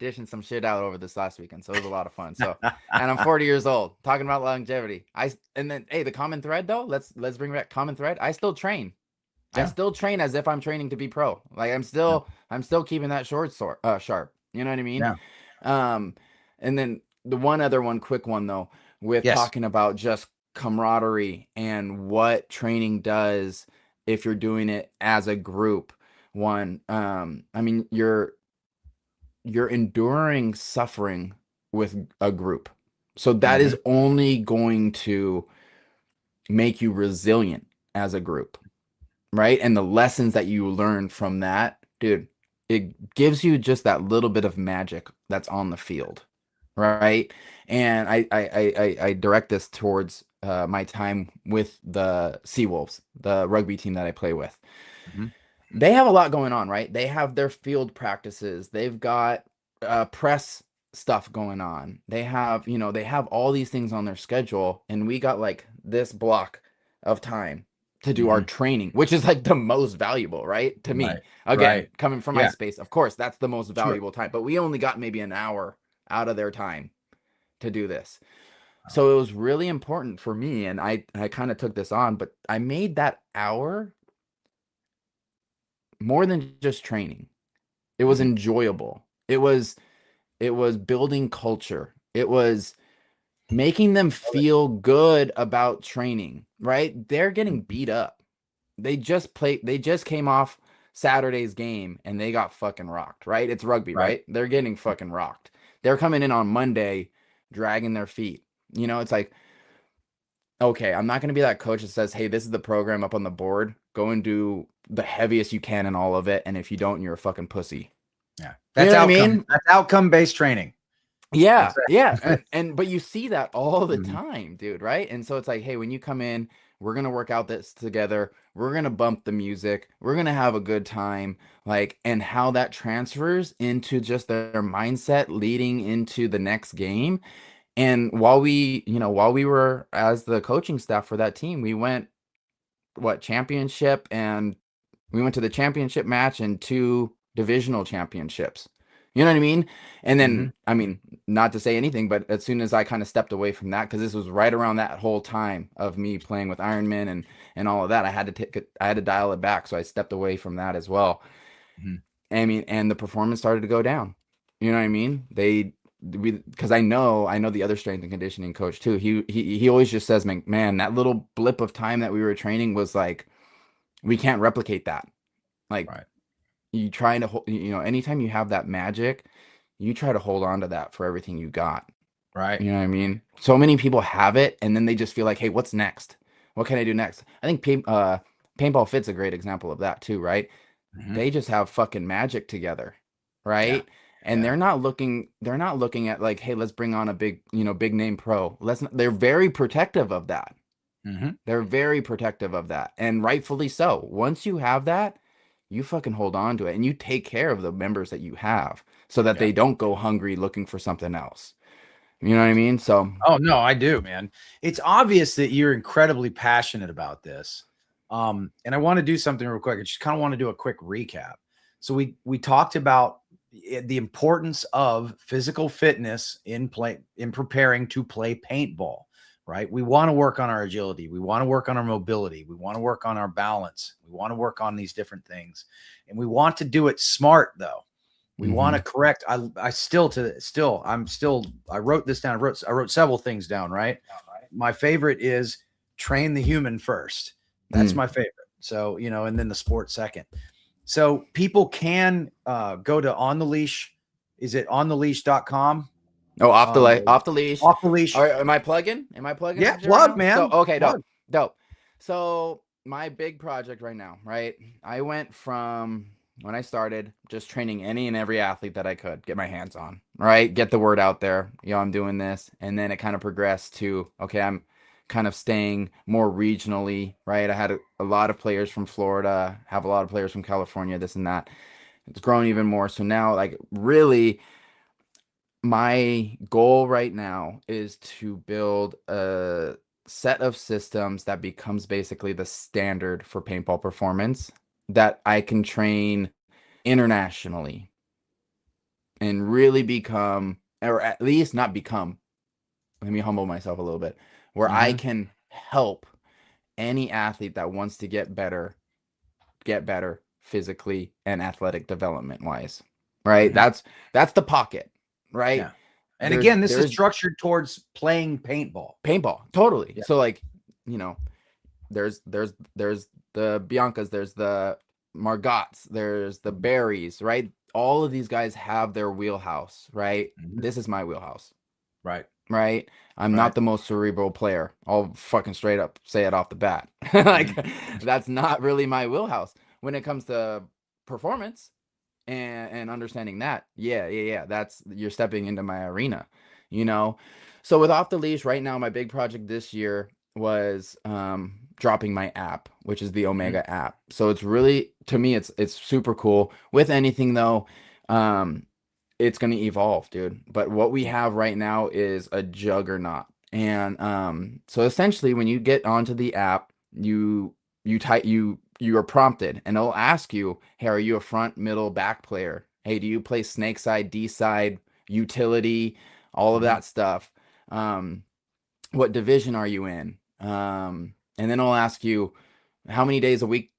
dishing some shit out over this last weekend, so it was a lot of fun. So, and I'm 40 years old, talking about longevity. And then, hey, the common thread though. Let's bring back common thread. I still train. I still train as if I'm training to be pro. Like I'm still keeping that sharp. You know what I mean? Yeah. And then the one quick one though, with Yes. talking about just camaraderie and what training does if you're doing it as a group. I mean, you're enduring suffering with a group. So that is only going to make you resilient as a group, right? And the lessons that you learn from that, dude, it gives you just that little bit of magic that's on the field, right? And I direct this towards my time with the Seawolves, the rugby team that I play with. They have a lot going on, right? They have their field practices. They've got press stuff going on. They have, they have all these things on their schedule, and we got like this block of time to do our training, which is like the most valuable, right? To me, again, coming from my space, of course, that's the most valuable time, but we only got maybe an hour out of their time to do this. So it was really important for me, and I kind of took this on, but I made that hour more than just training. It was enjoyable. It was building culture. It was making them feel good about training, right? They're getting beat up. They just came off Saturday's game and they got fucking rocked, right? It's rugby, right? They're getting fucking rocked. They're coming in on Monday dragging their feet. It's like, okay, I'm not going to be that coach that says, hey, this is the program up on the board. Go and do the heaviest you can in all of it. And if you don't, you're a fucking pussy. Yeah. That's outcome. That's outcome-based training. Yeah. Yeah. But you see that all the time, dude. Right. And so it's like, hey, when you come in, we're going to work out this together. We're going to bump the music. We're going to have a good time. Like, and how that transfers into just their mindset leading into the next game. And while we were as the coaching staff for that team, we went championship, and we went to the championship match and 2 divisional championships. You know what I mean? And then, I mean, not to say anything, but as soon as I kind of stepped away from that, because this was right around that whole time of me playing with Ironman and all of that, I had to dial it back. So I stepped away from that as well. I mean, and the performance started to go down. You know what I mean? Because I know the other strength and conditioning coach too. He always just says, man, that little blip of time that we were training was like, we can't replicate that. Like, you trying to hold, anytime you have that magic, you try to hold on to that for everything you got. Right. You know what I mean? So many people have it, and then they just feel like, hey, what's next? What can I do next? I think Paintball Fit's a great example of that too, right? They just have fucking magic together, right? And they're not looking at like, hey, let's bring on a big name pro. They're very protective of that. They're very protective of that, and rightfully so. Once you have that, you fucking hold on to it, and you take care of the members that you have so that they don't go hungry looking for something else. You know what I mean? So, oh no, I do, man. It's obvious that you're incredibly passionate about this. And I want to do something real quick. I just kind of want to do a quick recap. So we talked about the importance of physical fitness in preparing to play paintball, right? We want to work on our agility. We want to work on our mobility. We want to work on our balance. We want to work on these different things, and we want to do it smart though. We want to correct. I wrote this down. I wrote several things down, right? My favorite is train the human first. That's my favorite. So, and then the sport second. So people can go to On the Leash. Is it ontheleash.com? Oh, off the leash. Off the Leash. All right, am I plugging? Yeah, plug, man. So, okay, plug. dope. So my big project right now, right? I went from when I started just training any and every athlete that I could get my hands on, right? Get the word out there. I'm doing this. And then it kind of progressed to, okay, I'm kind of staying more regionally, right? I had a lot of players from Florida, have a lot of players from California, this and that. It's grown even more. So now, like, really, my goal right now is to build a set of systems that becomes basically the standard for paintball performance that I can train internationally and really become, or at least not become, let me humble myself a little bit, where I can help any athlete that wants to get better get better physically and athletic development wise, right? That's the pocket, right? Yeah. And again, this is structured towards playing paintball. Totally. Yeah. So like, you know, there's the Biancas, there's the Margots, there's the Berries, right? All of these guys have their wheelhouse, right? This is my wheelhouse. Right. I'm not the most cerebral player. I'll fucking straight up say it off the bat. Like, that's not really my wheelhouse when it comes to performance and understanding that. Yeah. That's, you're stepping into my arena, you know? So with Off the Leash right now, my big project this year was dropping my app, which is the Omega app. So it's really, to me, it's super cool. With anything though, it's going to evolve, dude. But what we have right now is a juggernaut. And so essentially when you get onto the app, you are prompted and it'll ask you, hey, are you a front, middle, back player? Hey, do you play snake side, D side, utility, all of that stuff? What division are you in? And then it'll ask you, how many days a week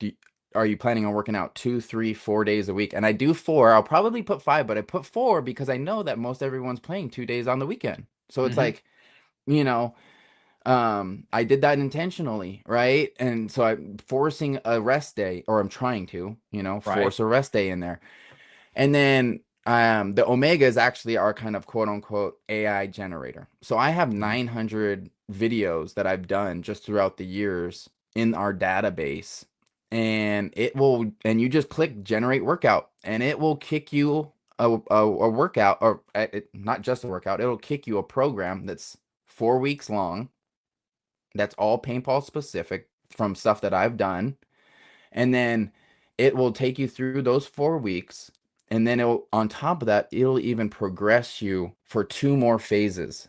are you planning on working out? 2, 3, 4 days a week? And I do 4. I'll probably put 5, but I put 4 because I know that most everyone's playing 2 days on the weekend. So it's like, you know, I did that intentionally, right? And so I'm forcing a rest day, or I'm trying to, you know, force a rest day in there. And then the Omega is actually our kind of quote unquote AI generator. So I have 900 videos that I've done just throughout the years in our database, and you just click generate workout and it will kick you a workout, or not just a workout, it'll kick you a program that's 4 weeks long. That's all paintball specific from stuff that I've done. And then it will take you through those 4 weeks. And then on top of that, it'll even progress you for 2 more phases.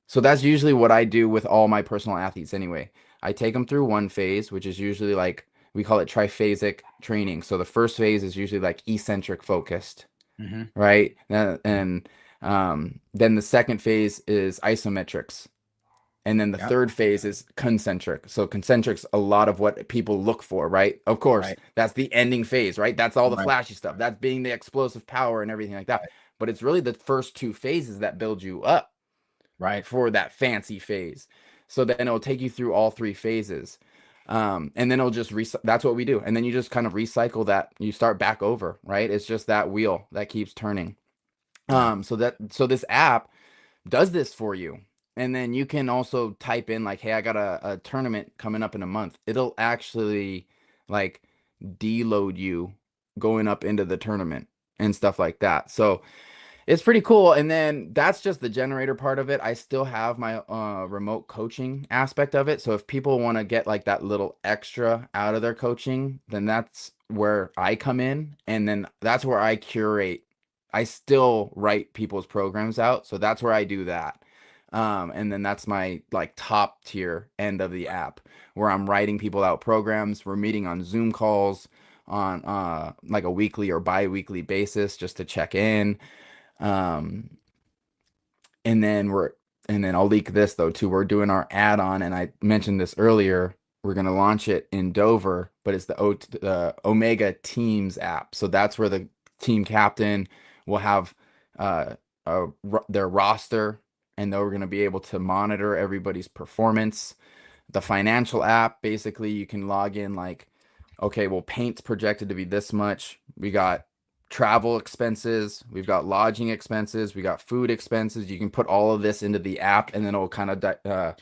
So that's usually what I do with all my personal athletes anyway. I take them through 1 phase, which is usually like, we call it triphasic training. So the first phase is usually like eccentric focused, right? And then the second phase is isometrics. And then the third phase is concentric. So concentric's a lot of what people look for, right? Of course, that's the ending phase, right? That's all the flashy stuff. That's being the explosive power and everything like that. But it's really the first 2 phases that build you up, for that fancy phase. So then it'll take you through all 3 phases. And then it'll just that's what we do. And then you just kind of recycle that. You start back over, right? It's just that wheel that keeps turning. So this app does this for you. And then you can also type in like, hey, I got a tournament coming up in a month. It'll actually like deload you going up into the tournament and stuff like that. So it's pretty cool. And then that's just the generator part of it. I still have my remote coaching aspect of it. So if people want to get like that little extra out of their coaching, then that's where I come in. And then that's where I curate. I still write people's programs out. So that's where I do that. And then that's my like top tier end of the app, where I'm writing people out programs. We're meeting on Zoom calls on like a weekly or bi-weekly basis just to check in. And then I'll leak this though too. We're doing our add-on, and I mentioned this earlier. We're going to launch it in Dover, but it's the Omega Teams app. So that's where the team captain will have their roster, and then we're going to be able to monitor everybody's performance. The financial app, basically you can log in like, okay, well, paint's projected to be this much. We got travel expenses, we've got lodging expenses, we got food expenses. You can put all of this into the app, and then it'll kind of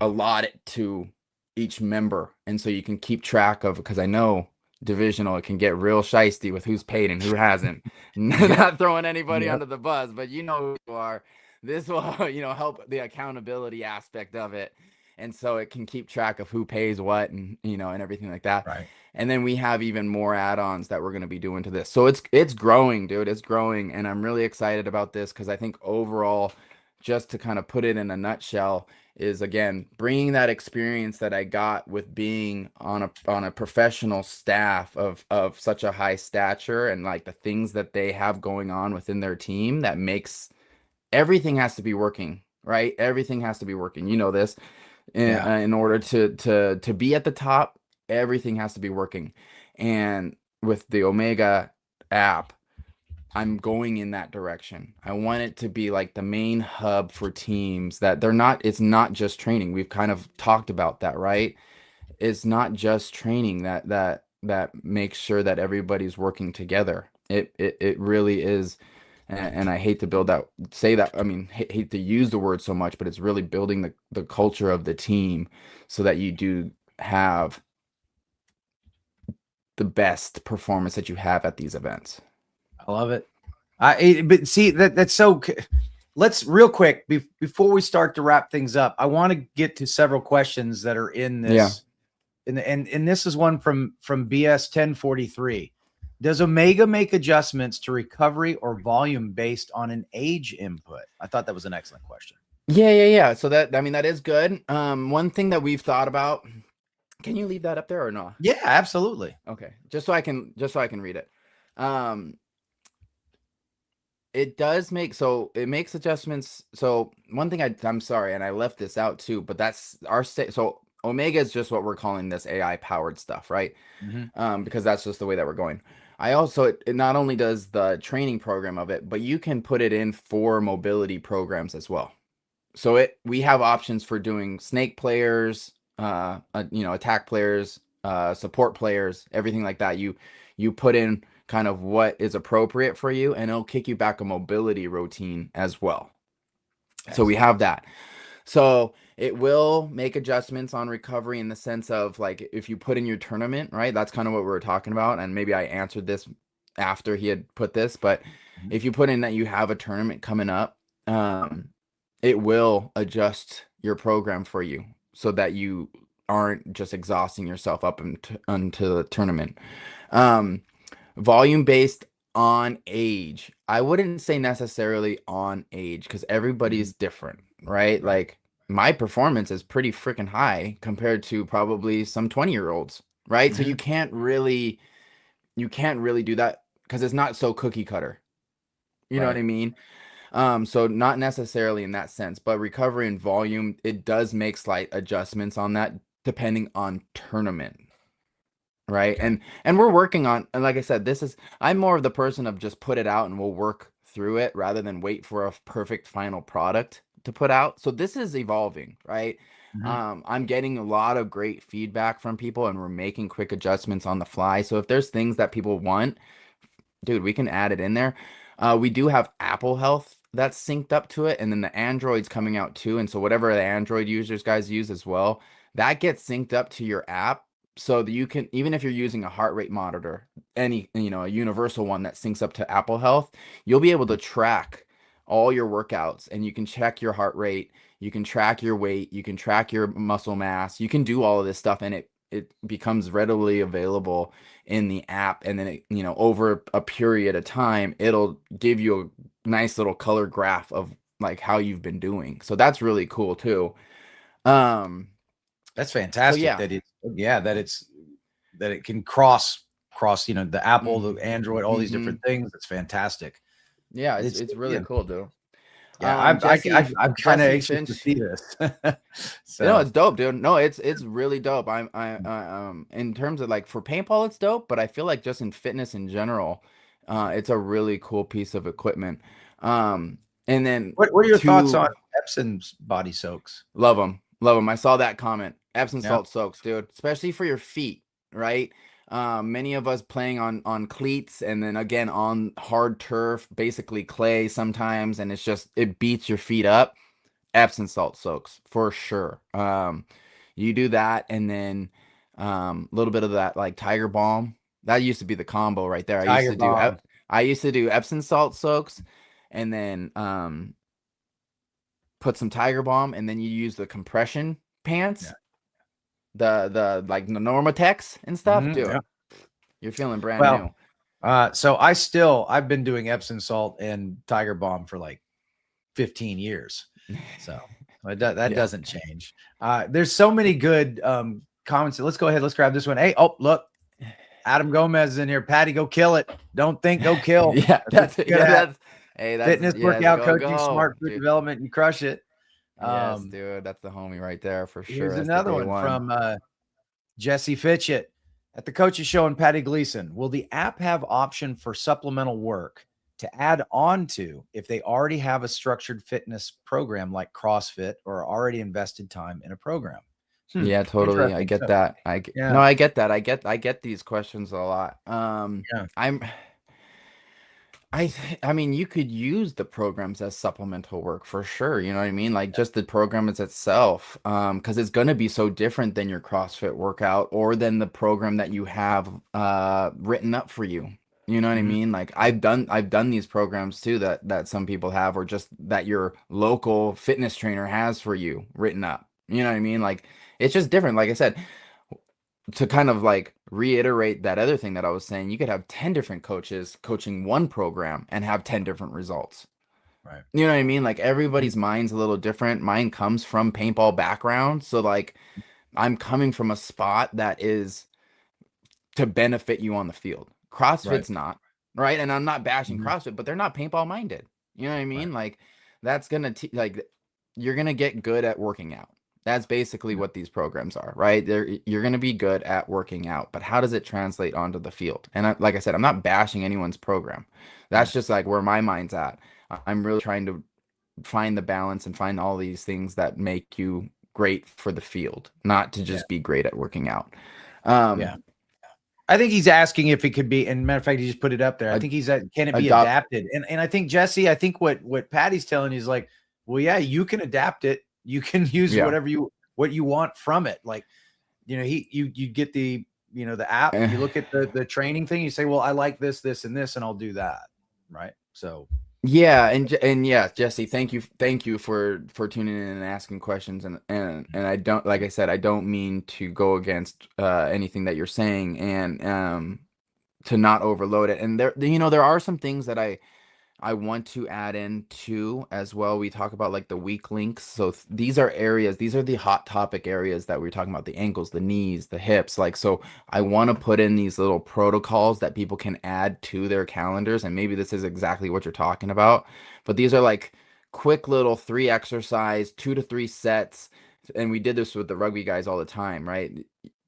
allot it to each member. And so you can keep track of, because I know divisional, it can get real shisty with who's paid and who hasn't. Not throwing anybody under the bus, but you know who you are. This will, help the accountability aspect of it. And so it can keep track of who pays what and, and everything like that. Right. And then we have even more add-ons that we're going to be doing to this. So it's growing, dude. It's growing. And I'm really excited about this because I think overall, just to kind of put it in a nutshell, is again, bringing that experience that I got with being on a professional staff of such a high stature, and like the things that they have going on within their team that makes everything has to be working, right? Everything has to be working. You know this. In order to be at the top, everything has to be working. And with the Omega app, I'm going in that direction. I want it to be like the main hub for teams that it's not just training. We've kind of talked about that, right? It's not just training that makes sure that everybody's working together. It really is. And I hate to say that, I mean, hate to use the word so much, but it's really building the culture of the team so that you do have the best performance that you have at these events. I love it. But see, that's so. Let's real quick before we start to wrap things up. I want to get to several questions that are in this. Yeah. And this is one from BS 1043. Does Omega make adjustments to recovery or volume based on an age input? I thought that was an excellent question. Yeah. So that is good. One thing that we've thought about. Can you leave that up there or not? Yeah, absolutely. Okay, just so I can read it. It makes adjustments. So one thing I'm sorry, and I left this out too, but that's so Omega is just what we're calling this AI powered stuff, right? Mm-hmm. Because that's just the way that we're going. It not only does the training program of it, but you can put it in for mobility programs as well. So we have options for doing snake players, attack players, support players, everything like that. You put in kind of what is appropriate for you, and it'll kick you back a mobility routine as well. Excellent. So we have that. So it will make adjustments on recovery in the sense of like if you put in your tournament, right? That's kind of what we were talking about. And maybe I answered this after he had put this, but if you put in that you have a tournament coming up, it will adjust your program for you so that you aren't just exhausting yourself up until the tournament. Volume based on age. I wouldn't say necessarily on age because everybody's different, right? Like my performance is pretty freaking high compared to probably some 20-year-olds, right? Mm-hmm. So you can't really do that because it's not so cookie cutter. You know what I mean? So not necessarily in that sense, but recovery and volume, it does make slight adjustments on that depending on tournament. Right. And we're working on, and like I said, I'm more of the person of just put it out and we'll work through it rather than wait for a perfect final product to put out. So this is evolving, right? Mm-hmm. I'm getting a lot of great feedback from people and we're making quick adjustments on the fly. So if there's things that people want, dude, we can add it in there. We do have Apple Health that's synced up to it. And then the Android's coming out too. And so whatever the Android guys use as well, that gets synced up to your app. So that you can, even if you're using a heart rate monitor, a universal one that syncs up to Apple Health, you'll be able to track all your workouts and you can check your heart rate, you can track your weight, you can track your muscle mass, you can do all of this stuff and it becomes readily available in the app. And then over a period of time, it'll give you a nice little color graph of like how you've been doing. So that's really cool too. That's fantastic. So that it can cross, the Apple, the Android, all these different things. It's fantastic. Yeah. It's really cool, dude. Yeah. I'm kind of anxious to see this. So. It's dope, dude. No, it's really dope. I'm in terms of like for paintball, it's dope, but I feel like just in fitness in general, it's a really cool piece of equipment. And then what are your thoughts on Epsom's body soaks? Love them. I saw that comment. Epsom salt soaks, dude, especially for your feet, right? Many of us playing on cleats and then again on hard turf, basically clay sometimes, and it beats your feet up. Epsom salt soaks for sure. You do that, and then a little bit of that like Tiger Balm. That used to be the combo right there. I used to do Epsom salt soaks, and then put some Tiger Balm, and then you use the compression pants, the like the Normatex and stuff. Dude, you're feeling brand new. So I've been doing Epsom salt and Tiger Balm for like 15 years. So that doesn't change. There's so many good comments. Let's go ahead. Let's grab this one. Hey, look, Adam Gomez is in here. Paddy, go kill it. Don't think, go kill. That's fitness, workout, coaching, smart food development. You crush it. Yes, dude, that's the homie right there for sure. Here's another one from Jesse Fitchett at the Coaches Show and Paddy Gleason. Will the app have option for supplemental work to add on to if they already have a structured fitness program like CrossFit or already invested time in a program? Yeah, totally. I Interesting. get So, that. yeah, No, I get that. I get these questions a lot. yeah, I mean, you could use the programs as supplemental work for sure. You know what I mean? Like just the program as itself, because it's going to be so different than your CrossFit workout or than the program that you have written up for you. You know what I mhm, mean? Like I've done these programs too that some people have, or just that your local fitness trainer has for you written up. You know what I mean? Like it's just different. Like I said, to kind of like reiterate that other thing that I was saying, you could have 10 different coaches coaching one program and have 10 different results. right. You know what I mean? Like Mhm, everybody's mind's a little different. Mine comes from paintball background. So like I'm coming from a spot that is to benefit you on the field. right. CrossFit's not, right? And I'm not bashing Mhm, CrossFit, but they're not paintball minded. You know what I right. mean? Like that's gonna like you're gonna get good at working out. That's basically Yeah, what these programs are, right? You're gonna be good at working out, but how does it translate onto the field? And like I said, I'm not bashing anyone's program. right. That's just like where my mind's at. I'm really trying to find the balance and find all these things that make you great for the field, not to Yeah, just be great at working out. yeah. Um, I think he's asking if it could be, and matter of fact, he just put it up there. I a- think he's at, can it be adopt adapted? And I think Jesse, I think what Patty's telling you is like, well, yeah, you can adapt it. You can use Yeah. whatever what you want from it. Like, you get the, the app, Eh, you look at the training thing, you say, well, I like this, and this, and I'll do that. Right. So yeah, and yeah, Jesse, thank you for tuning in and asking questions, and I don't, like I said, I don't mean to go against anything that you're saying, and to not overload it. And there are some things that I want to add in too as well. We talk about like the weak links. So these are areas, these are the hot topic areas that we're talking about, the ankles, the knees, the hips. Like, so I want to put in these little protocols that people can add to their calendars. And maybe this is exactly what you're talking about. But these are like quick little 3 exercise, 2 to 3 sets. And we did this with the rugby guys all the time, right?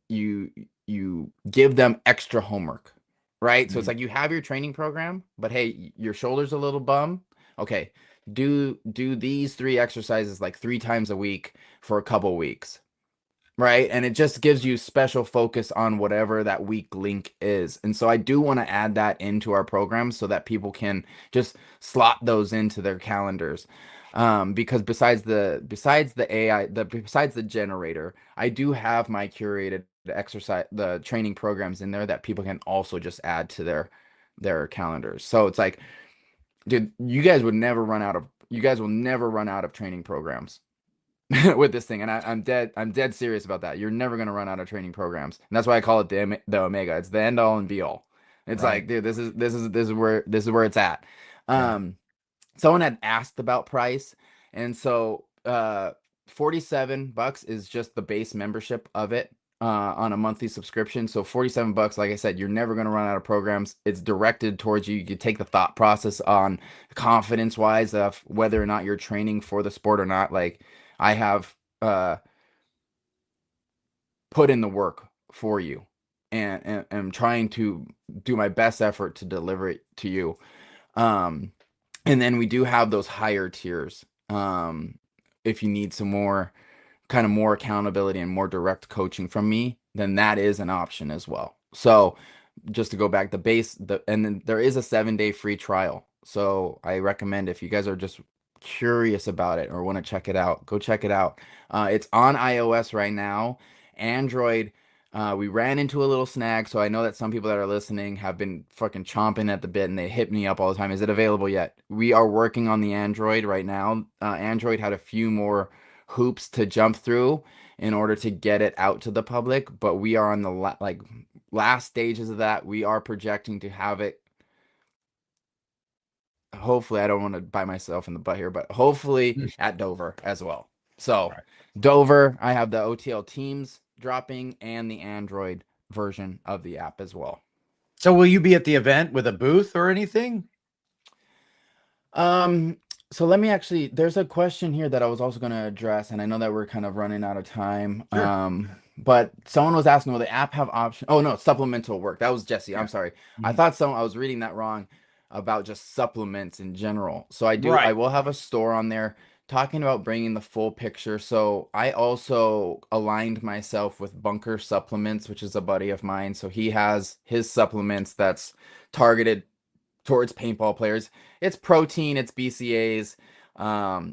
You you give them extra homework, right? So it's mhm, like you have your training program, but hey, your shoulder's a little bum. Okay, do these 3 exercises like 3 times a week for a couple weeks, right? And it just gives you special focus on whatever that weak link is. And so I do want to add that into our program so that people can just slot those into their calendars. Because besides the AI, besides the generator, I do have my curated exercise, the training programs in there that people can also just add to their calendars. So it's like, dude, you guys will never run out of training programs with this thing. And I'm dead serious about that. You're never going to run out of training programs. And that's why I call it the Omega. It's the end all and be all. It's right. like, dude, this is where it's at. Yeah. Um, Someone had asked about price, and so $47 is just the base membership of it on a monthly subscription. So $47, like I said, you're never going to run out of programs. It's directed towards you. You can take the thought process on confidence wise of whether or not you're training for the sport or not. Like I have put in the work for you, and I'm trying to do my best effort to deliver it to you. Um, and then we do have those higher tiers. If you need some more accountability and more direct coaching from me, then that is an option as well. So just to go back, and then there is a 7-day free trial. So I recommend, if you guys are just curious about it or want to check it out, go check it out. It's on iOS right now. Android, we ran into a little snag, so I know that some people that are listening have been fucking chomping at the bit and they hit me up all the time. Is it available yet? We are working on the Android right now. Android had a few more hoops to jump through in order to get it out to the public, but we are on the last stages of that. We are projecting to have it, hopefully, I don't want to bite myself in the butt here, but hopefully Mm, at Dover as well. So right. Dover, I have the OTL Teams dropping and the Android version of the app as well. So will you be at the event with a booth or anything? Um, so let me actually, there's a question here that I was also going to address, and I know that we're kind of running out of time. Sure. But someone was asking, will the app have option? Oh no, supplemental work. That was Jesse. I'm sorry. I thought I was reading that wrong about just supplements in general. So I Right. will have a store on there talking about bringing the full picture. So I also aligned myself with Bunker Supplements, which is a buddy of mine. So he has his supplements that's targeted towards paintball players. It's protein, it's BCAAs,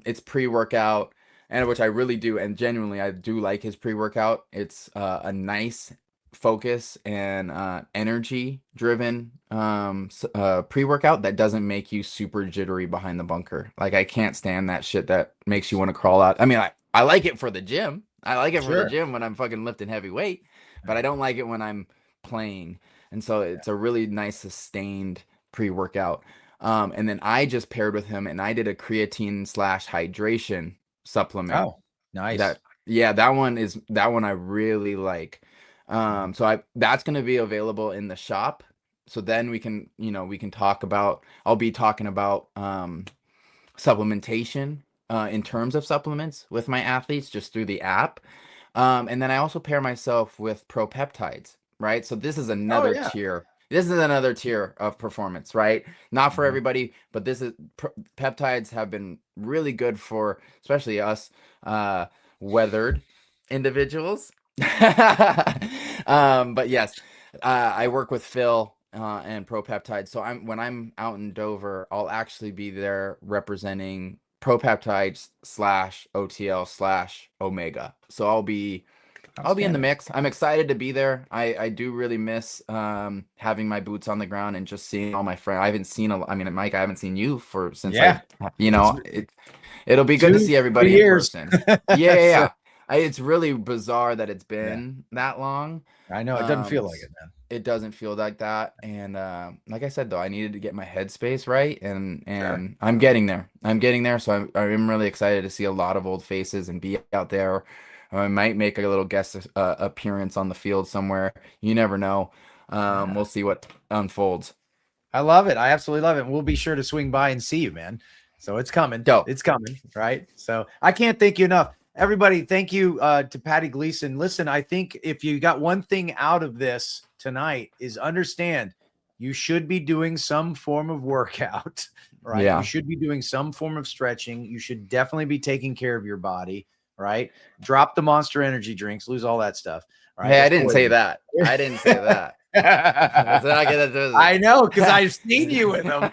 it's pre-workout, and which I really do, and genuinely I do like his pre-workout. It's a nice focus and energy driven pre-workout that doesn't make you super jittery behind the bunker. Like I can't stand that shit that makes you want to crawl out. I mean, I like it for the gym. I like it for the gym when I'm fucking lifting heavy weight, but I don't like it when I'm playing. And so it's a really nice sustained pre-workout. And then I just paired with him and I did a creatine / hydration supplement. Oh, nice. That one I really like. So that's going to be available in the shop. So then we can talk about, I'll be talking about supplementation in terms of supplements with my athletes just through the app. And then I also pair myself with ProPeptides, right? So this is another tier. This is another tier of performance, right? Not for everybody, but peptides have been really good for especially us weathered individuals. But yes, I work with Phil and ProPeptides. So when I'm out in Dover, I'll actually be there representing ProPeptides / OTL / Omega. So I'll be in the mix. I'm excited to be there. I do really miss having my boots on the ground and just seeing all my friends. I haven't seen Mike, I haven't seen you since it'll be good to see everybody in person. Yeah. It's really bizarre that it's been that long. I know it doesn't feel like it, man. It doesn't feel like that. And like I said, though, I needed to get my headspace right, and I'm getting there. So I'm really excited to see a lot of old faces and be out there. I might make a little guest appearance on the field somewhere. You never know. We'll see what unfolds. I love it. I absolutely love it. And we'll be sure to swing by and see you, man. So it's coming. Dope. It's coming, right? So I can't thank you enough. Everybody, thank you to Paddy Gleason. Listen, I think if you got one thing out of this tonight is understand you should be doing some form of workout, right? Yeah. You should be doing some form of stretching. You should definitely be taking care of your body, right? Drop the Monster Energy drinks, lose all that stuff. Right? Hey, I didn't say that. I didn't say that. I know, because I've seen you with them.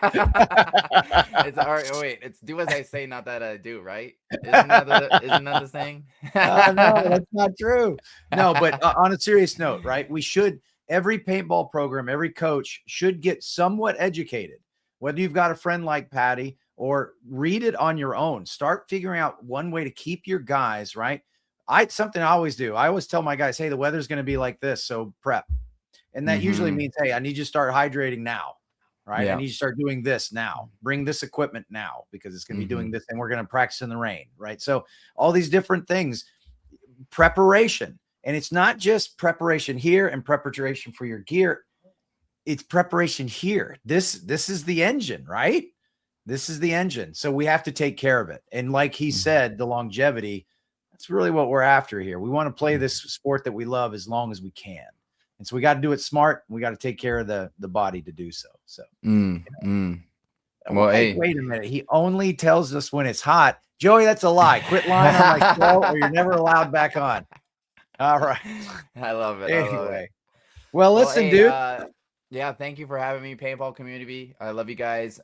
It's all right. Wait, it's do as I say, not that I do, right? Isn't that the saying? No, that's not true. No, but on a serious note, right? Every paintball program, every coach should get somewhat educated. Whether you've got a friend like Paddy or read it on your own, start figuring out one way to keep your guys, right? Something I always do. I always tell my guys, hey, the weather's going to be like this, so prep. And that usually means, hey, I need you to start hydrating now, right? Yeah. I need you to start doing this now. Bring this equipment now because it's going to be doing this, and we're going to practice in the rain, right? So all these different things, preparation. And it's not just preparation here and preparation for your gear. It's preparation here. This is the engine, right? This is the engine. So we have to take care of it. And like he said, the longevity, that's really what we're after here. We want to play this sport that we love as long as we can. And so we got to do it smart. We got to take care of the body to do so. So, Well, hey, wait a minute. He only tells us when it's hot. Joey, that's a lie. Quit lying on my show or you're never allowed back on. All right. I love it. Anyway. Well, listen, dude. Yeah, thank you for having me, paintball community. I love you guys.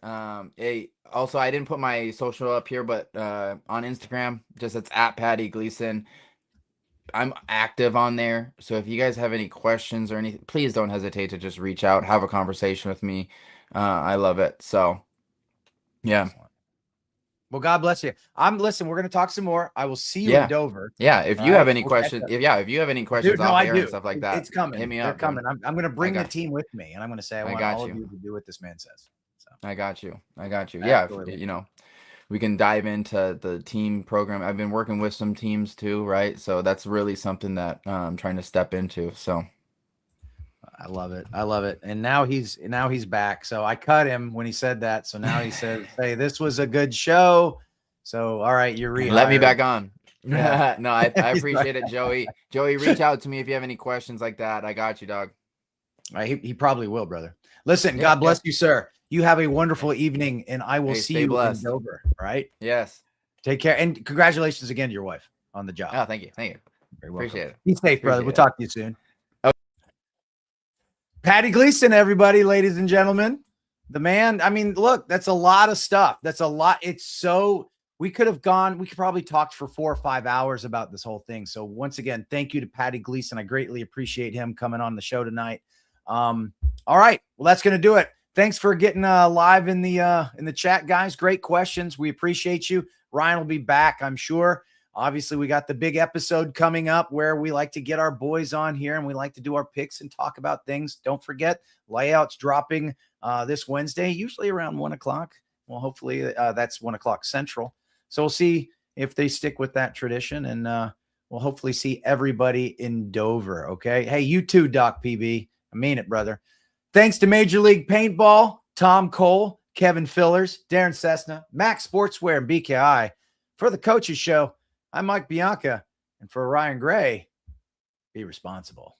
Hey, also, I didn't put my social up here, but on Instagram, it's at Paddy Gleason. I'm active on there. So if you guys have any questions or anything, please don't hesitate to just reach out, have a conversation with me. I love it. So, yeah. Well, God bless you. Listen, we're going to talk some more. I will see you in Dover. Yeah. If you have any questions, if you have any questions off air and stuff like that, it's coming. Hit me They're up. coming. I'm going to bring the team with me, and I'm going to say, I want all of you to do what this man says. So. I got you. Yeah. We can dive into the team program. I've been working with some teams too, right? So that's really something that I'm trying to step into. So I love it. And now he's back. So I cut him when he said that. So now he says, hey, this was a good show. So, all right, you're rehired. Let me back on. Yeah. No, I appreciate it, Joey. Joey, reach out to me if you have any questions like that. I got you, dog. He probably will, brother. Listen, Yeah, God bless yeah. you, sir. You have a wonderful evening, and I will Hey, see stay you blessed. in Dover. Right? Yes. Take care, and congratulations again to your wife on the job. Oh, thank you. Thank you. Very welcome. Appreciate it. Be safe, brother. We'll Appreciate it. talk to you soon. Paddy Gleason, everybody, ladies and gentlemen. The man, I mean, look, that's a lot of stuff. That's a lot. It's so, we could probably talked for 4 or 5 hours about this whole thing. So once again, thank you to Paddy Gleason. I greatly appreciate him coming on the show tonight. All right. Well, that's going to do it. Thanks for getting live in the chat, guys. Great questions. We appreciate you. Ryan will be back, I'm sure. Obviously, we got the big episode coming up where we like to get our boys on here and we like to do our picks and talk about things. Don't forget, layouts dropping this Wednesday, usually around 1 o'clock. Well, hopefully that's 1 o'clock Central. So we'll see if they stick with that tradition, and we'll hopefully see everybody in Dover. Okay. Hey, you too, Doc PB. I mean it, brother. Thanks to Major League Paintball, Tom Cole, Kevin Fillers, Darren Cessna, Max Sportswear, and BKI. For the Coaches Show, I'm Mike Bianca, and for Ryan Gray, be responsible.